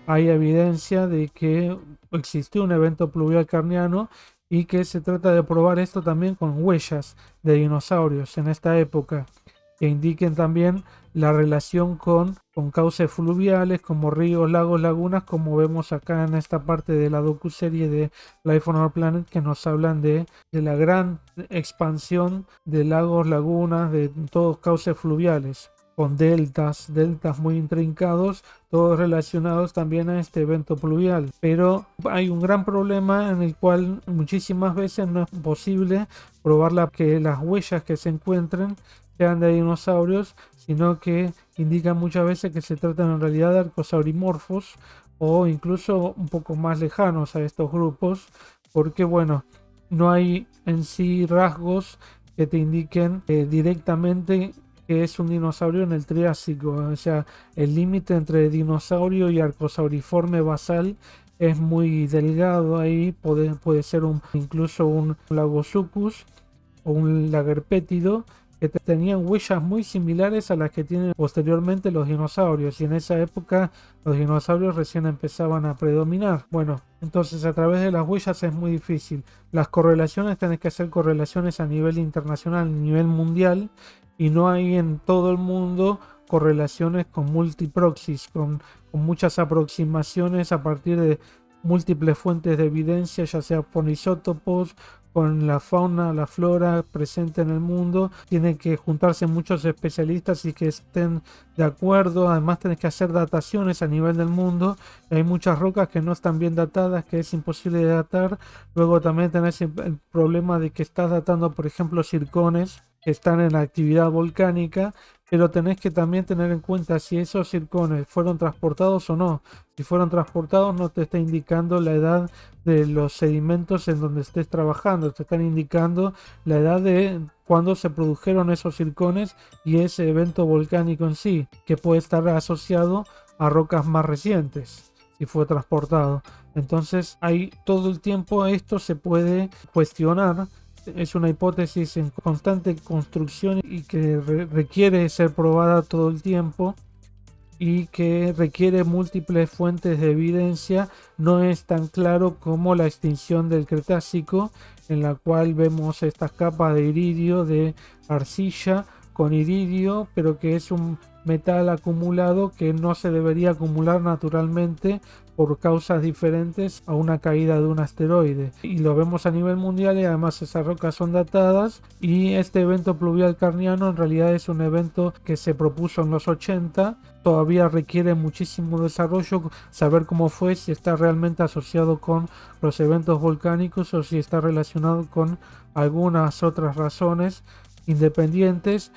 Speaker 1: Hay evidencia de que existió un evento pluvial carniano y que se trata de probar esto también con huellas de dinosaurios en esta época, que indiquen también la relación con cauces fluviales como ríos, lagos, lagunas, como vemos acá en esta parte de la docuserie de Life on Our Planet, que nos hablan de la gran expansión de lagos, lagunas, de todos cauces fluviales, con deltas muy intrincados, todos relacionados también a este evento pluvial. Pero hay un gran problema en el cual muchísimas veces no es posible probar que las huellas que se encuentren sean de dinosaurios, sino que indican muchas veces que se tratan en realidad de arcosaurimorfos o incluso un poco más lejanos a estos grupos, porque bueno, no hay en sí rasgos que te indiquen directamente que es un dinosaurio en el Triásico. O sea, el límite entre dinosaurio y arcosauriforme basal es muy delgado ahí. Puede ser incluso un Lagosuchus o un Lagerpétido, que tenían huellas muy similares a las que tienen posteriormente los dinosaurios, y en esa época los dinosaurios recién empezaban a predominar. Bueno, entonces a través de las huellas es muy difícil. Las correlaciones tenés que hacer correlaciones a nivel internacional, a nivel mundial, y no hay en todo el mundo correlaciones con multiproxies, con muchas aproximaciones a partir de múltiples fuentes de evidencia, ya sea por isótopos, con la fauna, la flora presente en el mundo. Tienen que juntarse muchos especialistas y que estén de acuerdo. Además tenés que hacer dataciones a nivel del mundo. Hay muchas rocas que no están bien datadas, que es imposible de datar. Luego también tenés el problema de que estás datando, por ejemplo, zircones que están en la actividad volcánica, pero tenés que también tener en cuenta si esos zircones fueron transportados o no. Si fueron transportados, no te está indicando la edad de los sedimentos en donde estés trabajando, te están indicando la edad de cuando se produjeron esos zircones y ese evento volcánico en sí, que puede estar asociado a rocas más recientes si fue transportado. Entonces, ahí todo el tiempo esto se puede cuestionar. Es una hipótesis en constante construcción y que requiere ser probada todo el tiempo y que requiere múltiples fuentes de evidencia. No es tan claro como la extinción del Cretácico, en la cual vemos estas capas de iridio, de arcilla con iridio, pero que es un metal acumulado que no se debería acumular naturalmente por causas diferentes a una caída de un asteroide, y lo vemos a nivel mundial. Y además esas rocas son datadas, y este evento pluvial carniano en realidad es un evento que se propuso en los 80. Todavía requiere muchísimo desarrollo saber cómo fue, si está realmente asociado con los eventos volcánicos o si está relacionado con algunas otras razones independientes,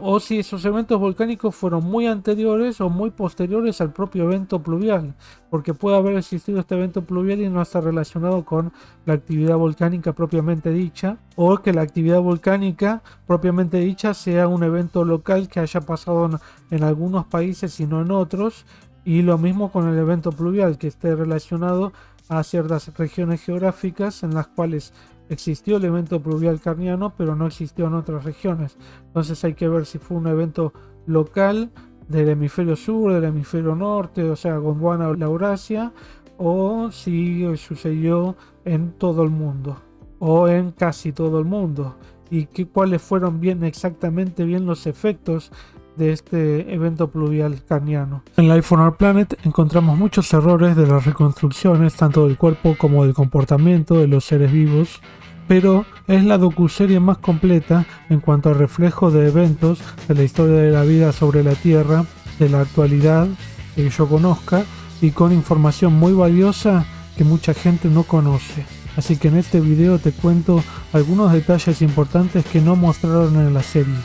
Speaker 1: o si esos eventos volcánicos fueron muy anteriores o muy posteriores al propio evento pluvial, porque puede haber existido este evento pluvial y no está relacionado con la actividad volcánica propiamente dicha, o que la actividad volcánica propiamente dicha sea un evento local que haya pasado en algunos países y no en otros, y lo mismo con el evento pluvial, que esté relacionado a ciertas regiones geográficas en las cuales existió el evento pluvial carniano, pero no existió en otras regiones. Entonces hay que ver si fue un evento local del hemisferio sur, del hemisferio norte, o sea, Gondwana o la Eurasia, o si sucedió en todo el mundo, o en casi todo el mundo, y cuáles fueron exactamente los efectos de este evento pluvial carniano. En Life on Our Planet encontramos muchos errores de las reconstrucciones, tanto del cuerpo como del comportamiento de los seres vivos, pero es la docuserie más completa en cuanto a reflejo de eventos de la historia de la vida sobre la Tierra, de la actualidad que yo conozca, y con información muy valiosa que mucha gente no conoce. Así que en este video te cuento algunos detalles importantes que no mostraron en la serie.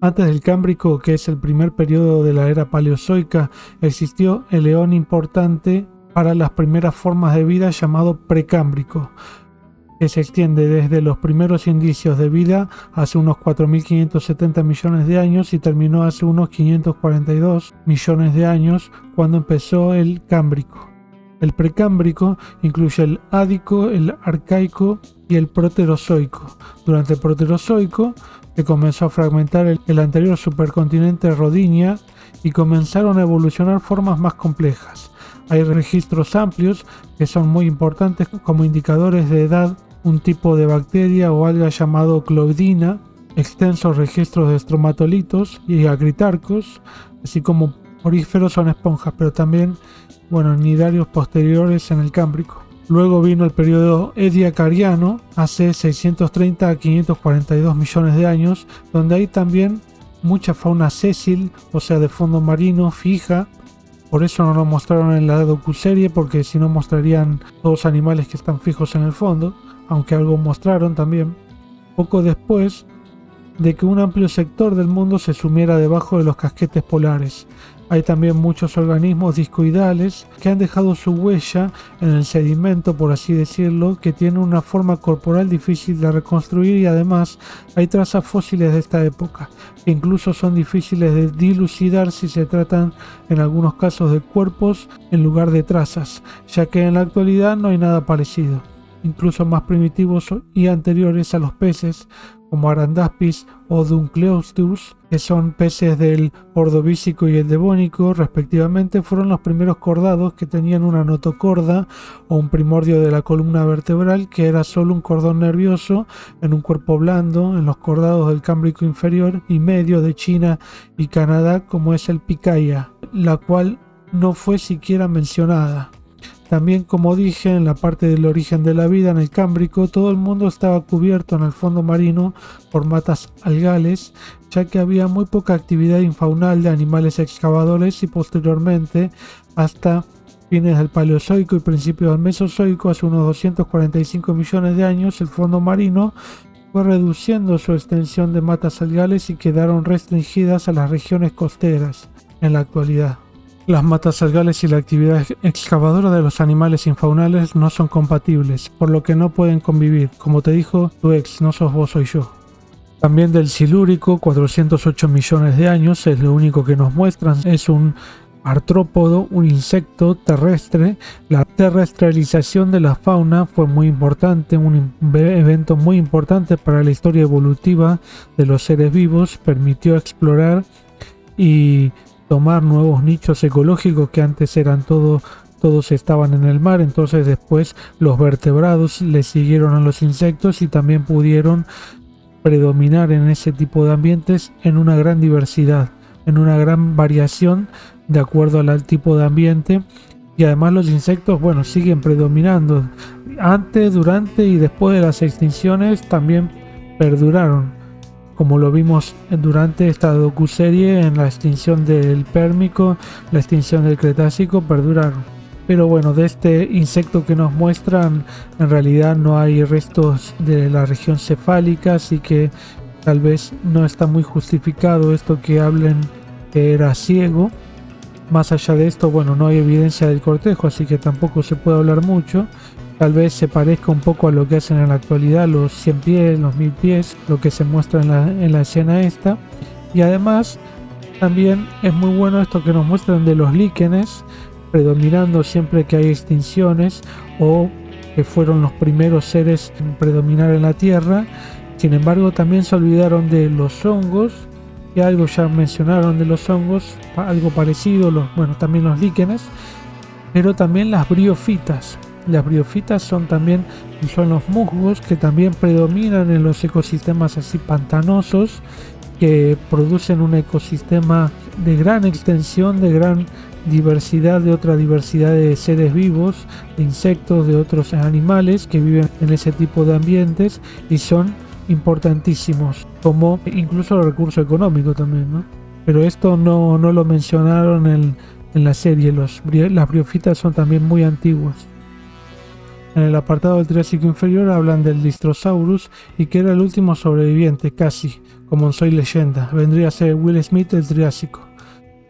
Speaker 1: Antes del Cámbrico, que es el primer periodo de la era paleozoica, existió el eón importante para las primeras formas de vida llamado Precámbrico, que se extiende desde los primeros indicios de vida hace unos 4.570 millones de años y terminó hace unos 542 millones de años, cuando empezó el Cámbrico. El Precámbrico incluye el Ádico, el Arcaico y el Proterozoico. Durante el Proterozoico se comenzó a fragmentar el anterior supercontinente Rodinia y comenzaron a evolucionar formas más complejas. Hay registros amplios que son muy importantes como indicadores de edad, un tipo de bacteria o alga llamado Cloidina, extensos registros de estromatolitos y acritarcos, así como poríferos son esponjas, pero también nidarios posteriores en el Cámbrico. Luego vino el periodo ediacariano, hace 630 a 542 millones de años, donde hay también mucha fauna sésil, o sea de fondo marino, fija. Por eso no lo mostraron en la docuserie, porque si no mostrarían todos animales que están fijos en el fondo, aunque algo mostraron también. Poco después de que un amplio sector del mundo se sumiera debajo de los casquetes polares. Hay también muchos organismos discoidales que han dejado su huella en el sedimento, por así decirlo, que tienen una forma corporal difícil de reconstruir, y además hay trazas fósiles de esta época, que incluso son difíciles de dilucidar si se tratan en algunos casos de cuerpos en lugar de trazas, ya que en la actualidad no hay nada parecido. Incluso más primitivos y anteriores a los peces, como Arandaspis o Dunkleosteus, que son peces del Ordovícico y el Devónico respectivamente, fueron los primeros cordados que tenían una notocorda o un primordio de la columna vertebral, que era solo un cordón nervioso en un cuerpo blando, en los cordados del Cámbrico inferior y medio de China y Canadá, como es el Picaya, la cual no fue siquiera mencionada. También, como dije, en la parte del origen de la vida en el Cámbrico, todo el mundo estaba cubierto en el fondo marino por matas algales, ya que había muy poca actividad infaunal de animales excavadores, y posteriormente, hasta fines del Paleozoico y principios del Mesozoico, hace unos 245 millones de años, el fondo marino fue reduciendo su extensión de matas algales y quedaron restringidas a las regiones costeras en la actualidad. Las matas algales y la actividad excavadora de los animales infaunales no son compatibles, por lo que no pueden convivir. Como te dijo tu ex, no sos vos, soy yo. También del Silúrico, 408 millones de años, es lo único que nos muestran. Es un artrópodo, un insecto terrestre. La terrestrialización de la fauna fue muy importante, un evento muy importante para la historia evolutiva de los seres vivos. Permitió explorar y tomar nuevos nichos ecológicos que antes eran todos estaban en el mar. Entonces después los vertebrados le siguieron a los insectos y también pudieron predominar en ese tipo de ambientes en una gran diversidad, en una gran variación de acuerdo al tipo de ambiente. Y además los insectos, bueno, siguen predominando. Antes, durante y después de las extinciones también perduraron, como lo vimos durante esta docuserie. En la extinción del Pérmico, la extinción del Cretácico, perduraron. Pero bueno, de este insecto que nos muestran, en realidad no hay restos de la región cefálica, así que tal vez no está muy justificado esto que hablen que era ciego. Más allá de esto, bueno, no hay evidencia del cortejo, así que tampoco se puede hablar mucho. Tal vez se parezca un poco a lo que hacen en la actualidad los 100 pies, los 1000 pies, lo que se muestra en la escena esta. Y además también es muy bueno esto que nos muestran de los líquenes, predominando siempre que hay extinciones o que fueron los primeros seres en predominar en la Tierra. Sin embargo, también se olvidaron de los hongos, que algo ya mencionaron de los hongos, algo parecido, también los líquenes, pero también las briofitas. Las briofitas son los musgos que también predominan en los ecosistemas así pantanosos, que producen un ecosistema de gran extensión, de gran diversidad, de otra diversidad de seres vivos, de insectos, de otros animales que viven en ese tipo de ambientes y son importantísimos, como incluso el recurso económico también, ¿no? Pero esto no lo mencionaron en la serie. Las briofitas son también muy antiguos. En el apartado del Triásico inferior hablan del Lystrosaurus y que era el último sobreviviente, casi, como en Soy Leyenda. Vendría a ser Will Smith del Triásico.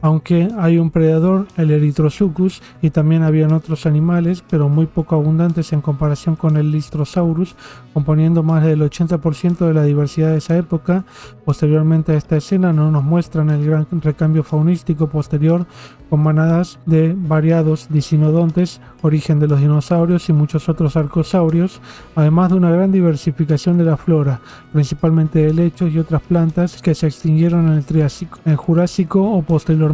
Speaker 1: Aunque hay un predador, el Erythrosuchus, y también habían otros animales, pero muy poco abundantes en comparación con el Lystrosaurus, componiendo más del 80% de la diversidad de esa época. Posteriormente a esta escena no nos muestran el gran recambio faunístico posterior, con manadas de variados dicinodontes, origen de los dinosaurios y muchos otros arcosaurios, además de una gran diversificación de la flora, principalmente de helechos y otras plantas que se extinguieron en el Triásico, en el Jurásico o posteriormente.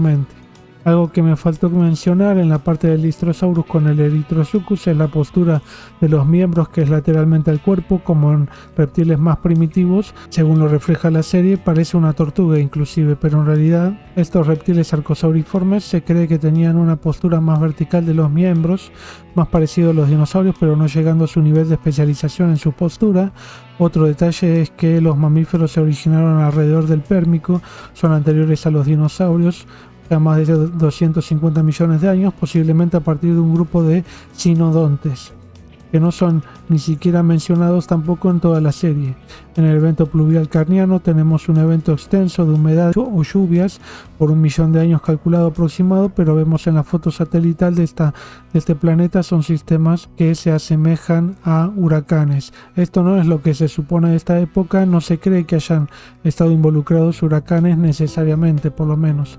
Speaker 1: Algo que me faltó mencionar en la parte del Lystrosaurus con el Erythrosuchus es la postura de los miembros, que es lateralmente al cuerpo, como en reptiles más primitivos. Según lo refleja la serie, parece una tortuga inclusive, pero en realidad estos reptiles arcosauriformes se cree que tenían una postura más vertical de los miembros, más parecido a los dinosaurios, pero no llegando a su nivel de especialización en su postura. Otro detalle es que los mamíferos se originaron alrededor del Pérmico, son anteriores a los dinosaurios, a más de 250 millones de años, posiblemente a partir de un grupo de cinodontes. que no son ni siquiera mencionados tampoco en toda la serie. En el evento pluvial carniano tenemos un evento extenso de humedad o lluvias por 1 millón de años calculado aproximado, pero vemos en la foto satelital de este planeta son sistemas que se asemejan a huracanes. Esto no es lo que se supone de esta época, no se cree que hayan estado involucrados huracanes necesariamente, por lo menos.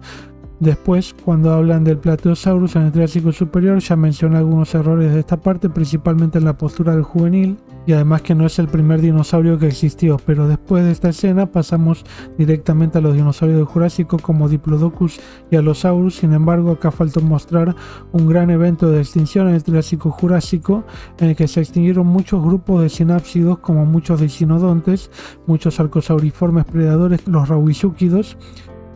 Speaker 1: Después, cuando hablan del Plateosaurus en el Triásico Superior, ya menciona algunos errores de esta parte, principalmente en la postura del juvenil, y además que no es el primer dinosaurio que existió, pero después de esta escena pasamos directamente a los dinosaurios del Jurásico como Diplodocus y Allosaurus. Sin embargo, acá faltó mostrar un gran evento de extinción en el Triásico Jurásico, en el que se extinguieron muchos grupos de sinápsidos como muchos dicinodontes, muchos arcosauriformes predadores, los rauisúquidos,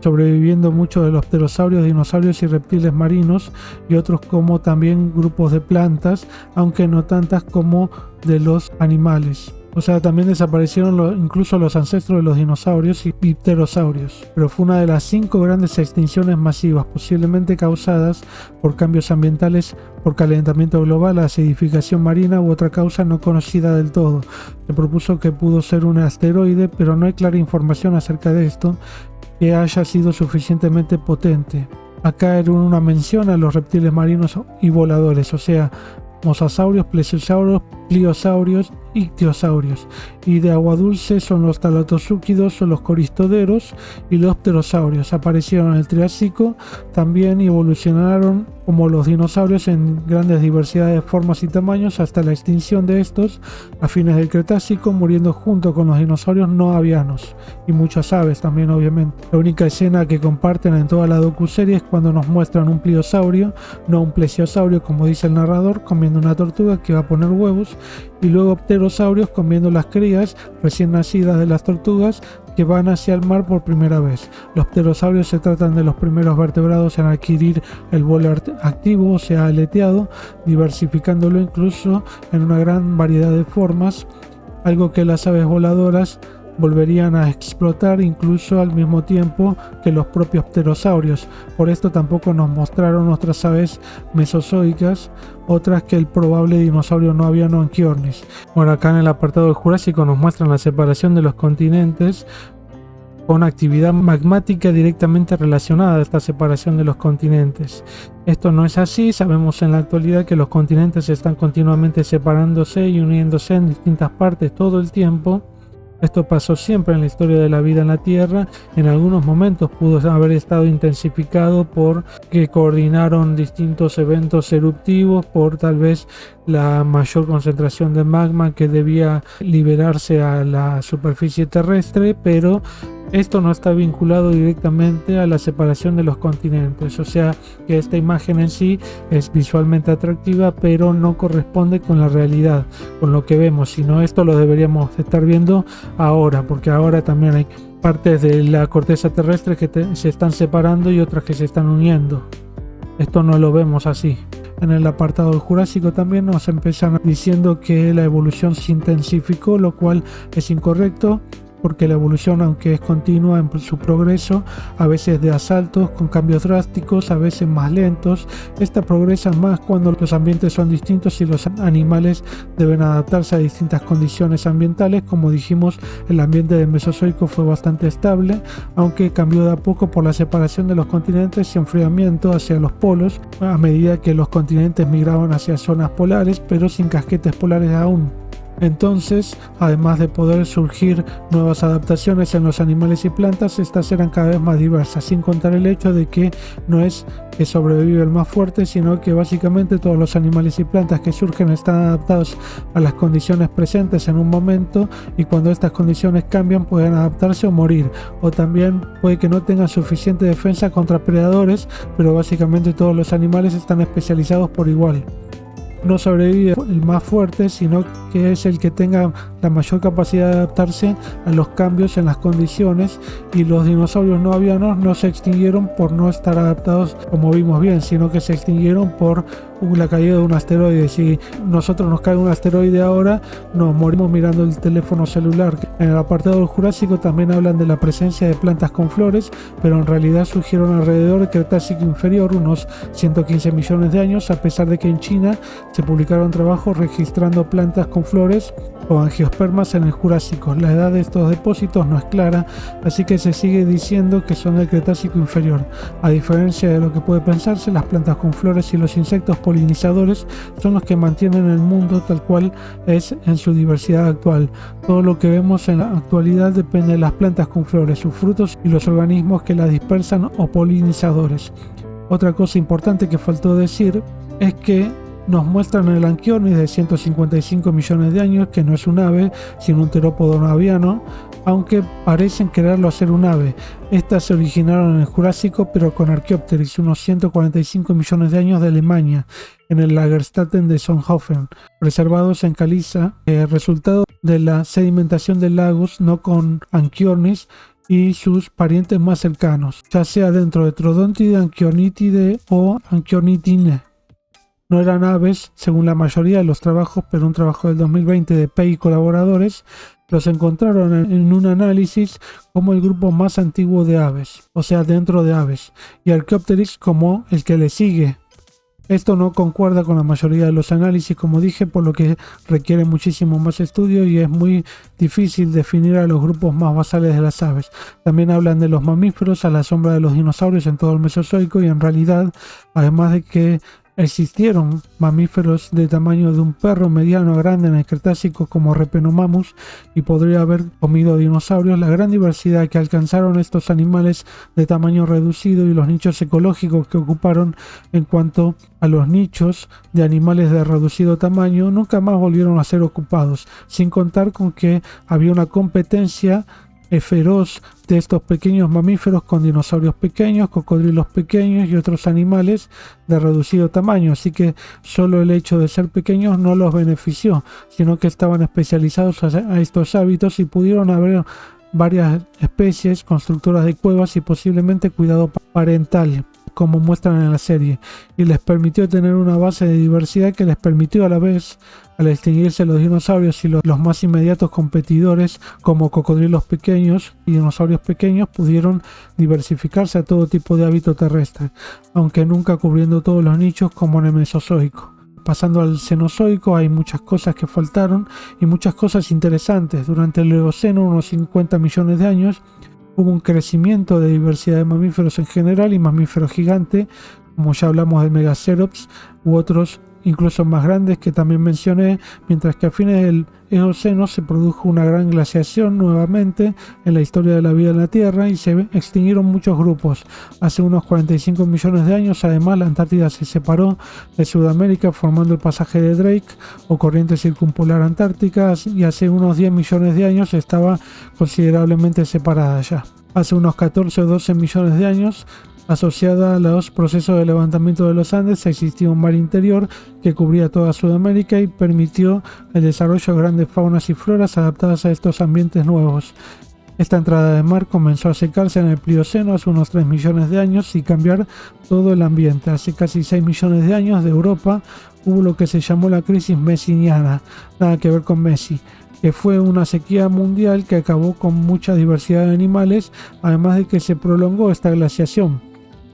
Speaker 1: sobreviviendo muchos de los pterosaurios, dinosaurios y reptiles marinos, y otros como también grupos de plantas, aunque no tantas como de los animales. O sea, también desaparecieron incluso los ancestros de los dinosaurios y pterosaurios. Pero fue una de las 5 grandes extinciones masivas, posiblemente causadas por cambios ambientales, por calentamiento global, acidificación marina u otra causa no conocida del todo. Se propuso que pudo ser un asteroide, pero no hay clara información acerca de esto que haya sido suficientemente potente. Acá era una mención a los reptiles marinos y voladores, o sea, mosasaurios, plesiosaurios, pliosaurios, ictiosaurios, y de agua dulce son los talatosúquidos o los coristoderos, y los pterosaurios aparecieron en el Triásico también y evolucionaron como los dinosaurios en grandes diversidades de formas y tamaños hasta la extinción de estos a fines del Cretácico, muriendo junto con los dinosaurios no avianos y muchas aves también, obviamente. La única escena que comparten en toda la docuserie es cuando nos muestran un pliosaurio, no un plesiosaurio como dice el narrador, comiendo una tortuga que va a poner huevos, y luego pterosaurios comiendo las crías recién nacidas de las tortugas que van hacia el mar por primera vez. Los pterosaurios se tratan de los primeros vertebrados en adquirir el vuelo activo, o sea, aleteado, diversificándolo incluso en una gran variedad de formas, algo que las aves voladoras volverían a explotar incluso al mismo tiempo que los propios pterosaurios. Por esto tampoco nos mostraron otras aves mesozoicas, otras que el probable dinosaurio no aviano Anchiornis. Bueno, acá en el apartado del Jurásico nos muestran la separación de los continentes con actividad magmática directamente relacionada a esta separación de los continentes. Esto no es así, sabemos en la actualidad que los continentes están continuamente separándose y uniéndose en distintas partes todo el tiempo. Esto pasó siempre en la historia de la vida en la Tierra. En algunos momentos pudo haber estado intensificado por que coordinaron distintos eventos eruptivos, por tal vez la mayor concentración de magma que debía liberarse a la superficie terrestre, pero esto no está vinculado directamente a la separación de los continentes, o sea que esta imagen en sí es visualmente atractiva, pero no corresponde con la realidad, con lo que vemos, sino esto lo deberíamos estar viendo ahora, porque ahora también hay partes de la corteza terrestre que se están separando y otras que se están uniendo. Esto no lo vemos así. En el apartado del Jurásico también nos empiezan diciendo que la evolución se intensificó, lo cual es incorrecto, porque la evolución, aunque es continua en su progreso, a veces de asaltos con cambios drásticos, a veces más lentos, esta progresa más cuando los ambientes son distintos y los animales deben adaptarse a distintas condiciones ambientales. Como dijimos, el ambiente del Mesozoico fue bastante estable, aunque cambió de a poco por la separación de los continentes y enfriamiento hacia los polos, a medida que los continentes migraban hacia zonas polares, pero sin casquetes polares aún. Entonces, además de poder surgir nuevas adaptaciones en los animales y plantas, estas eran cada vez más diversas, sin contar el hecho de que no es que sobrevive el más fuerte, sino que básicamente todos los animales y plantas que surgen están adaptados a las condiciones presentes en un momento, y cuando estas condiciones cambian pueden adaptarse o morir, o también puede que no tengan suficiente defensa contra predadores, pero básicamente todos los animales están especializados por igual. No sobrevive el más fuerte, sino que es el que tenga la mayor capacidad de adaptarse a los cambios en las condiciones, y los dinosaurios no avianos no se extinguieron por no estar adaptados como vimos bien, sino que se extinguieron por la caída de un asteroide. Si nosotros nos cae un asteroide ahora, nos morimos mirando el teléfono celular. En el apartado del Jurásico también hablan de la presencia de plantas con flores, pero en realidad surgieron alrededor del Cretácico inferior, unos 115 millones de años, a pesar de que en China se publicaron trabajos registrando plantas con flores o angiospermas en el Jurásico. La edad de estos depósitos no es clara, así que se sigue diciendo que son del Cretácico inferior. A diferencia de lo que puede pensarse, las plantas con flores y los insectos polinizadores son los que mantienen el mundo tal cual es en su diversidad actual. Todo lo que vemos en la actualidad depende de las plantas con flores, sus frutos y los organismos que las dispersan o polinizadores. Otra cosa importante que faltó decir es que nos muestran el Anchiornis de 155 millones de años, que no es un ave, sino un terópodo no aviano, aunque parecen quererlo hacer un ave. Estas se originaron en el Jurásico, pero con Archaeopteryx, unos 145 millones de años de Alemania, en el Lagerstätten de Solnhofen, preservados en caliza, resultado de la sedimentación del lagos, no con Anchiornis y sus parientes más cercanos, ya sea dentro de Trodontide, Anchiornitide o Anchiornitine. No eran aves, según la mayoría de los trabajos, pero un trabajo del 2020 de Pei y colaboradores los encontraron en un análisis como el grupo más antiguo de aves, o sea, dentro de aves, y Archaeopteryx como el que le sigue. Esto no concuerda con la mayoría de los análisis, como dije, por lo que requiere muchísimo más estudio y es muy difícil definir a los grupos más basales de las aves. También hablan de los mamíferos a la sombra de los dinosaurios en todo el Mesozoico, y en realidad, además de que existieron mamíferos de tamaño de un perro mediano a grande en el Cretácico como Repenomamus y podría haber comido dinosaurios, la gran diversidad que alcanzaron estos animales de tamaño reducido y los nichos ecológicos que ocuparon en cuanto a los nichos de animales de reducido tamaño nunca más volvieron a ser ocupados, sin contar con que había una competencia feroz de estos pequeños mamíferos con dinosaurios pequeños, cocodrilos pequeños y otros animales de reducido tamaño, así que solo el hecho de ser pequeños no los benefició, sino que estaban especializados a estos hábitos y pudieron haber varias especies constructoras de cuevas y posiblemente cuidado parental, como muestran en la serie, y les permitió tener una base de diversidad que les permitió a la vez, al extinguirse los dinosaurios y los más inmediatos competidores como cocodrilos pequeños y dinosaurios pequeños, pudieron diversificarse a todo tipo de hábito terrestre, aunque nunca cubriendo todos los nichos como en el Mesozoico. Pasando al Cenozoico, hay muchas cosas que faltaron y muchas cosas interesantes. Durante el Eoceno, unos 50 millones de años, hubo un crecimiento de diversidad de mamíferos en general y mamíferos gigantes, como ya hablamos del Megacerops u otros incluso más grandes que también mencioné, mientras que a fines del Eoceno se produjo una gran glaciación nuevamente en la historia de la vida en la Tierra y se extinguieron muchos grupos. Hace unos 45 millones de años, además, la Antártida se separó de Sudamérica formando el pasaje de Drake o corriente circumpolar antártica, y hace unos 10 millones de años estaba considerablemente separada ya. Hace unos 14 o 12 millones de años, asociada a los procesos de levantamiento de los Andes, existía un mar interior que cubría toda Sudamérica y permitió el desarrollo de grandes faunas y floras adaptadas a estos ambientes nuevos. Esta entrada de mar comenzó a secarse en el Plioceno hace unos 3 millones de años y cambiar todo el ambiente. Hace casi 6 millones de años de Europa hubo lo que se llamó la crisis messiniana, nada que ver con Messi, que fue una sequía mundial que acabó con mucha diversidad de animales, además de que se prolongó esta glaciación.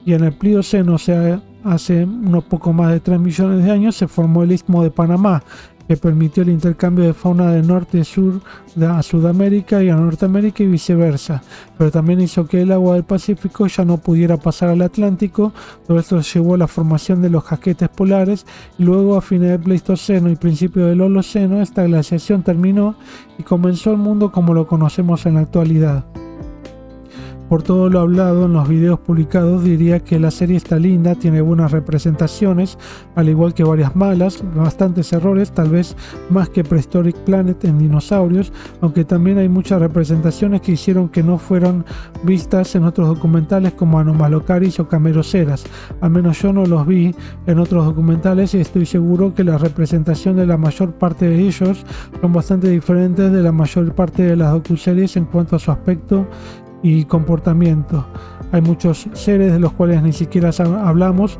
Speaker 1: Y en el Plioceno, o sea, hace unos poco más de 3 millones de años, se formó el Istmo de Panamá, que permitió el intercambio de fauna de norte a sur a Sudamérica y a Norteamérica y viceversa, pero también hizo que el agua del Pacífico ya no pudiera pasar al Atlántico. Todo esto llevó a la formación de los casquetes polares y luego, a fines del Pleistoceno y principio del Holoceno, esta glaciación terminó y comenzó el mundo como lo conocemos en la actualidad. Por todo lo hablado en los videos publicados, diría que la serie está linda, tiene buenas representaciones, al igual que varias malas, bastantes errores, tal vez más que Prehistoric Planet en dinosaurios, aunque también hay muchas representaciones que hicieron que no fueron vistas en otros documentales como Anomalocaris o Cameroceras. Al menos yo no los vi en otros documentales y estoy seguro que la representación de la mayor parte de ellos son bastante diferentes de la mayor parte de las docuseries en cuanto a su aspecto y comportamiento. Hay muchos seres de los cuales ni siquiera hablamos,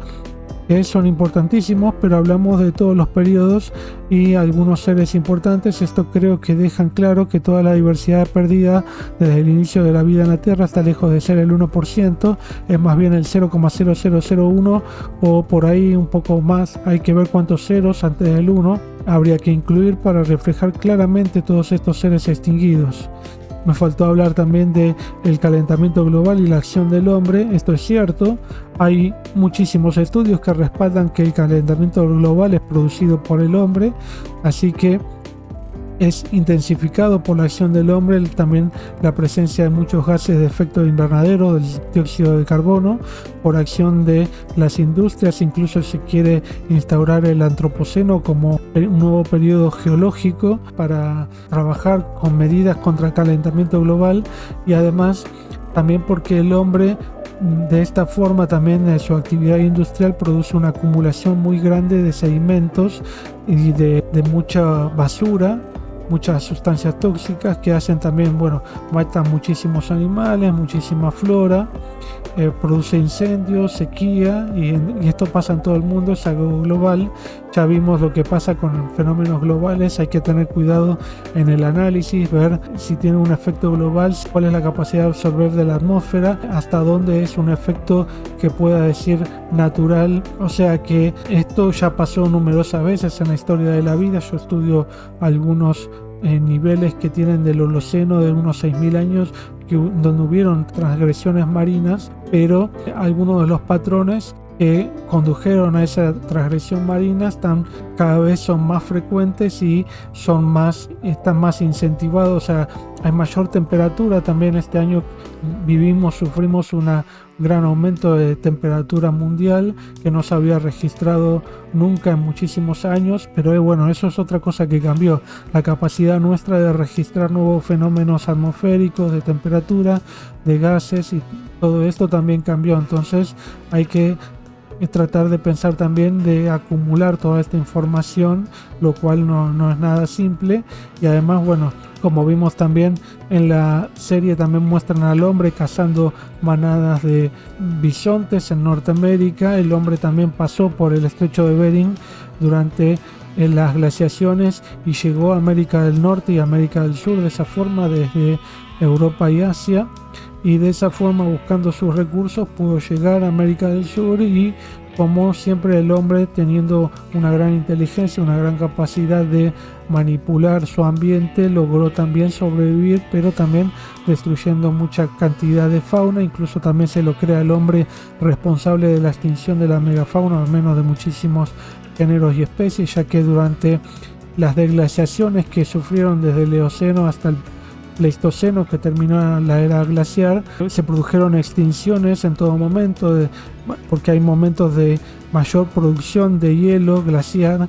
Speaker 1: que son importantísimos, pero hablamos de todos los periodos y algunos seres importantes. Esto creo que dejan claro que toda la diversidad perdida desde el inicio de la vida en la Tierra está lejos de ser el 1%, es más bien el 0,0001 o por ahí un poco más. Hay que ver cuántos ceros antes del 1 habría que incluir para reflejar claramente todos estos seres extinguidos. Me faltó hablar también de el calentamiento global y la acción del hombre. Esto es cierto. Hay muchísimos estudios que respaldan que el calentamiento global es producido por el hombre, así que es intensificado por la acción del hombre, también la presencia de muchos gases de efecto invernadero, del dióxido de carbono, por acción de las industrias. Incluso se quiere instaurar el antropoceno como un nuevo periodo geológico para trabajar con medidas contra el calentamiento global, y además también porque el hombre de esta forma también en su actividad industrial produce una acumulación muy grande de sedimentos y de mucha basura, muchas sustancias tóxicas que hacen también, bueno, matan muchísimos animales, muchísima flora, produce incendios, sequía, y esto pasa en todo el mundo, es algo global. Ya vimos lo que pasa con fenómenos globales, hay que tener cuidado en el análisis, ver si tiene un efecto global, cuál es la capacidad de absorber de la atmósfera, hasta dónde es un efecto que pueda decir natural. O sea que esto ya pasó numerosas veces en la historia de la vida. Yo estudio algunos niveles que tienen del Holoceno de unos 6.000 años, donde hubieron transgresiones marinas, pero algunos de los patrones que condujeron a esa transgresión marina cada vez son más frecuentes y están más incentivados. O sea, hay mayor temperatura. También este año sufrimos un gran aumento de temperatura mundial que no se había registrado nunca en muchísimos años, pero bueno, eso es otra cosa que cambió. La capacidad nuestra de registrar nuevos fenómenos atmosféricos, de temperatura, de gases, y todo esto también cambió. Entonces hay que tratar de pensar también de acumular toda esta información, lo cual no es nada simple. Y además, bueno, como vimos también en la serie, también muestran al hombre cazando manadas de bisontes en Norteamérica. El hombre también pasó por el estrecho de Bering durante las glaciaciones y llegó a América del Norte y América del Sur de esa forma, desde Europa y Asia, y de esa forma, buscando sus recursos, pudo llegar a América del Sur. Y como siempre, el hombre, teniendo una gran inteligencia, una gran capacidad de manipular su ambiente, logró también sobrevivir, pero también destruyendo mucha cantidad de fauna. Incluso también se lo cree al hombre responsable de la extinción de la megafauna, al menos de muchísimos géneros y especies, ya que durante las deglaciaciones que sufrieron desde el Eoceno hasta el Pleistoceno, que terminó la era glaciar, se produjeron extinciones en todo momento, porque hay momentos de mayor producción de hielo glaciar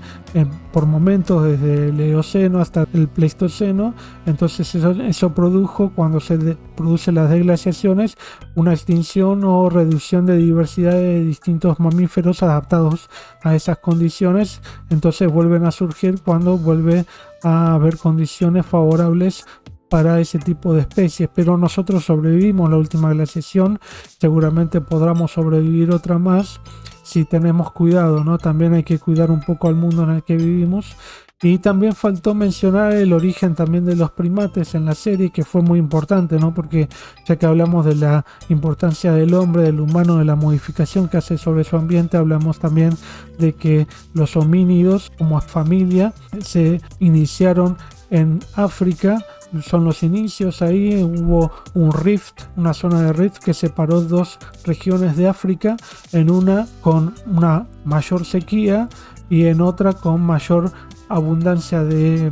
Speaker 1: por momentos desde el Eoceno hasta el Pleistoceno. Entonces eso produjo, cuando se producen las deglaciaciones, una extinción o reducción de diversidad de distintos mamíferos adaptados a esas condiciones. Entonces vuelven a surgir cuando vuelve a haber condiciones favorables para ese tipo de especies. Pero nosotros sobrevivimos la última glaciación, seguramente podremos sobrevivir otra más si tenemos cuidado, ¿no? También hay que cuidar un poco al mundo en el que vivimos. Y también faltó mencionar el origen también de los primates en la serie, que fue muy importante, ¿no? Porque ya que hablamos de la importancia del hombre, del humano, de la modificación que hace sobre su ambiente, hablamos también de que los homínidos como familia se iniciaron en África. Son los inicios. Ahí hubo un rift, una zona de rift que separó dos regiones de África, en una con una mayor sequía y en otra con mayor abundancia de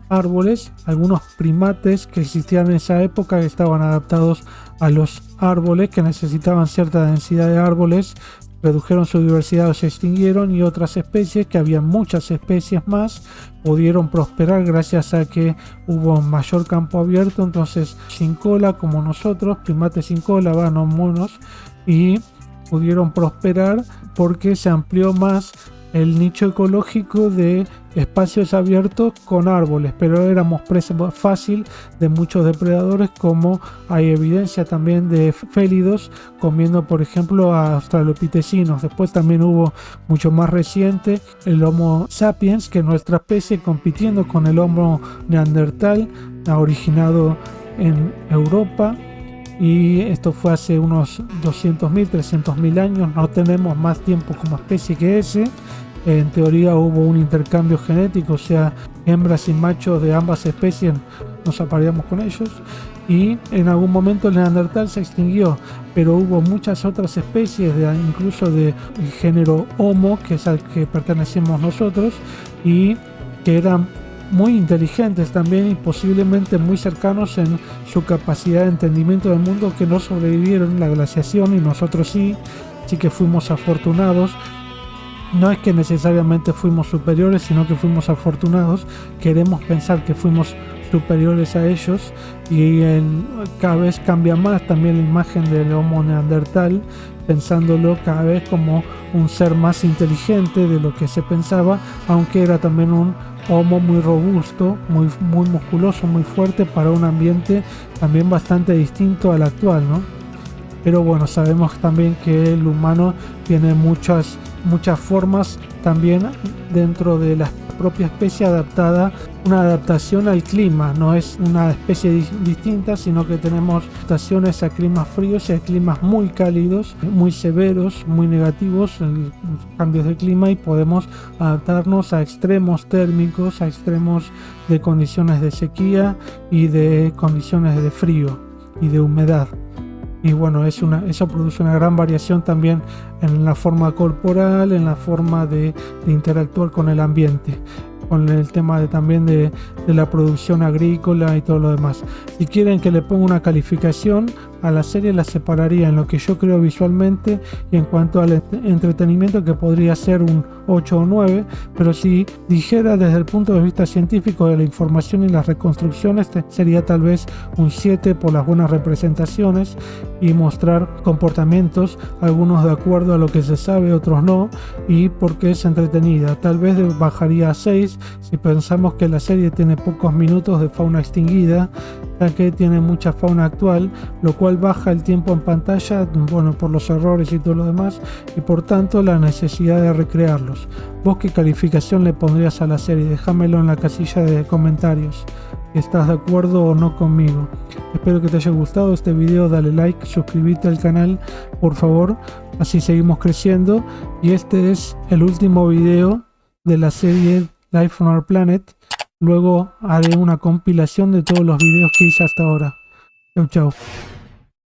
Speaker 1: árboles, algunos primates que existían en esa época que estaban adaptados a los árboles, que necesitaban cierta densidad de árboles, redujeron su diversidad o se extinguieron, y otras especies, que había muchas especies más, pudieron prosperar gracias a que hubo mayor campo abierto. Entonces sin cola, como nosotros, primates sin cola, no monos, y pudieron prosperar porque se amplió más el nicho ecológico de espacios abiertos con árboles, pero éramos presa fácil de muchos depredadores, como hay evidencia también de félidos comiendo, por ejemplo, a australopitecinos. Después también hubo, mucho más reciente, el Homo sapiens, que nuestra especie, compitiendo con el Homo neandertal, ha originado en Europa, y esto fue hace unos 200.000, 300.000 años. No tenemos más tiempo como especie que ese. En teoría hubo un intercambio genético, o sea, hembras y machos de ambas especies nos apareamos con ellos, y en algún momento el neandertal se extinguió, pero hubo muchas otras especies, incluso del género Homo, que es al que pertenecemos nosotros, y que eran muy inteligentes también y posiblemente muy cercanos en su capacidad de entendimiento del mundo, que no sobrevivieron la glaciación y nosotros sí, así que fuimos afortunados. No es que necesariamente fuimos superiores, sino que fuimos afortunados. Queremos pensar que fuimos superiores a ellos, y cada vez cambia más también la imagen del Homo neandertal, pensándolo cada vez como un ser más inteligente de lo que se pensaba, aunque era también un Homo muy robusto, muy musculoso, muy fuerte, para un ambiente también bastante distinto al actual, ¿no? Pero bueno, sabemos también que el humano tiene muchas formas también dentro de la propia especie adaptada, una adaptación al clima. No es una especie distinta, sino que tenemos adaptaciones a climas fríos y a climas muy cálidos, muy severos, muy negativos, cambios de clima, y podemos adaptarnos a extremos térmicos, a extremos de condiciones de sequía y de condiciones de frío y de humedad. Y bueno, eso produce una gran variación también en la forma corporal, en la forma de interactuar con el ambiente, con el tema también de la producción agrícola y todo lo demás. Si quieren que le ponga una calificación a la serie, la separaría en lo que yo creo visualmente y en cuanto al entretenimiento, que podría ser un 8 o 9, pero si dijera desde el punto de vista científico de la información y las reconstrucciones, sería tal vez un 7 por las buenas representaciones y mostrar comportamientos, algunos de acuerdo a lo que se sabe, otros no, y porque es entretenida. Tal vez bajaría a 6 si pensamos que la serie tiene pocos minutos de fauna extinguida, ya que tiene mucha fauna actual, lo cual baja el tiempo en pantalla, bueno, por los errores y todo lo demás, y por tanto la necesidad de recrearlos. ¿Vos qué calificación le pondrías a la serie? Déjamelo en la casilla de comentarios, si estás de acuerdo o no conmigo. Espero que te haya gustado este video, dale like, suscríbete al canal, por favor, así seguimos creciendo. Y este es el último video de la serie Life on Our Planet. Luego haré una compilación de todos los videos que hice hasta ahora. Chau, chau.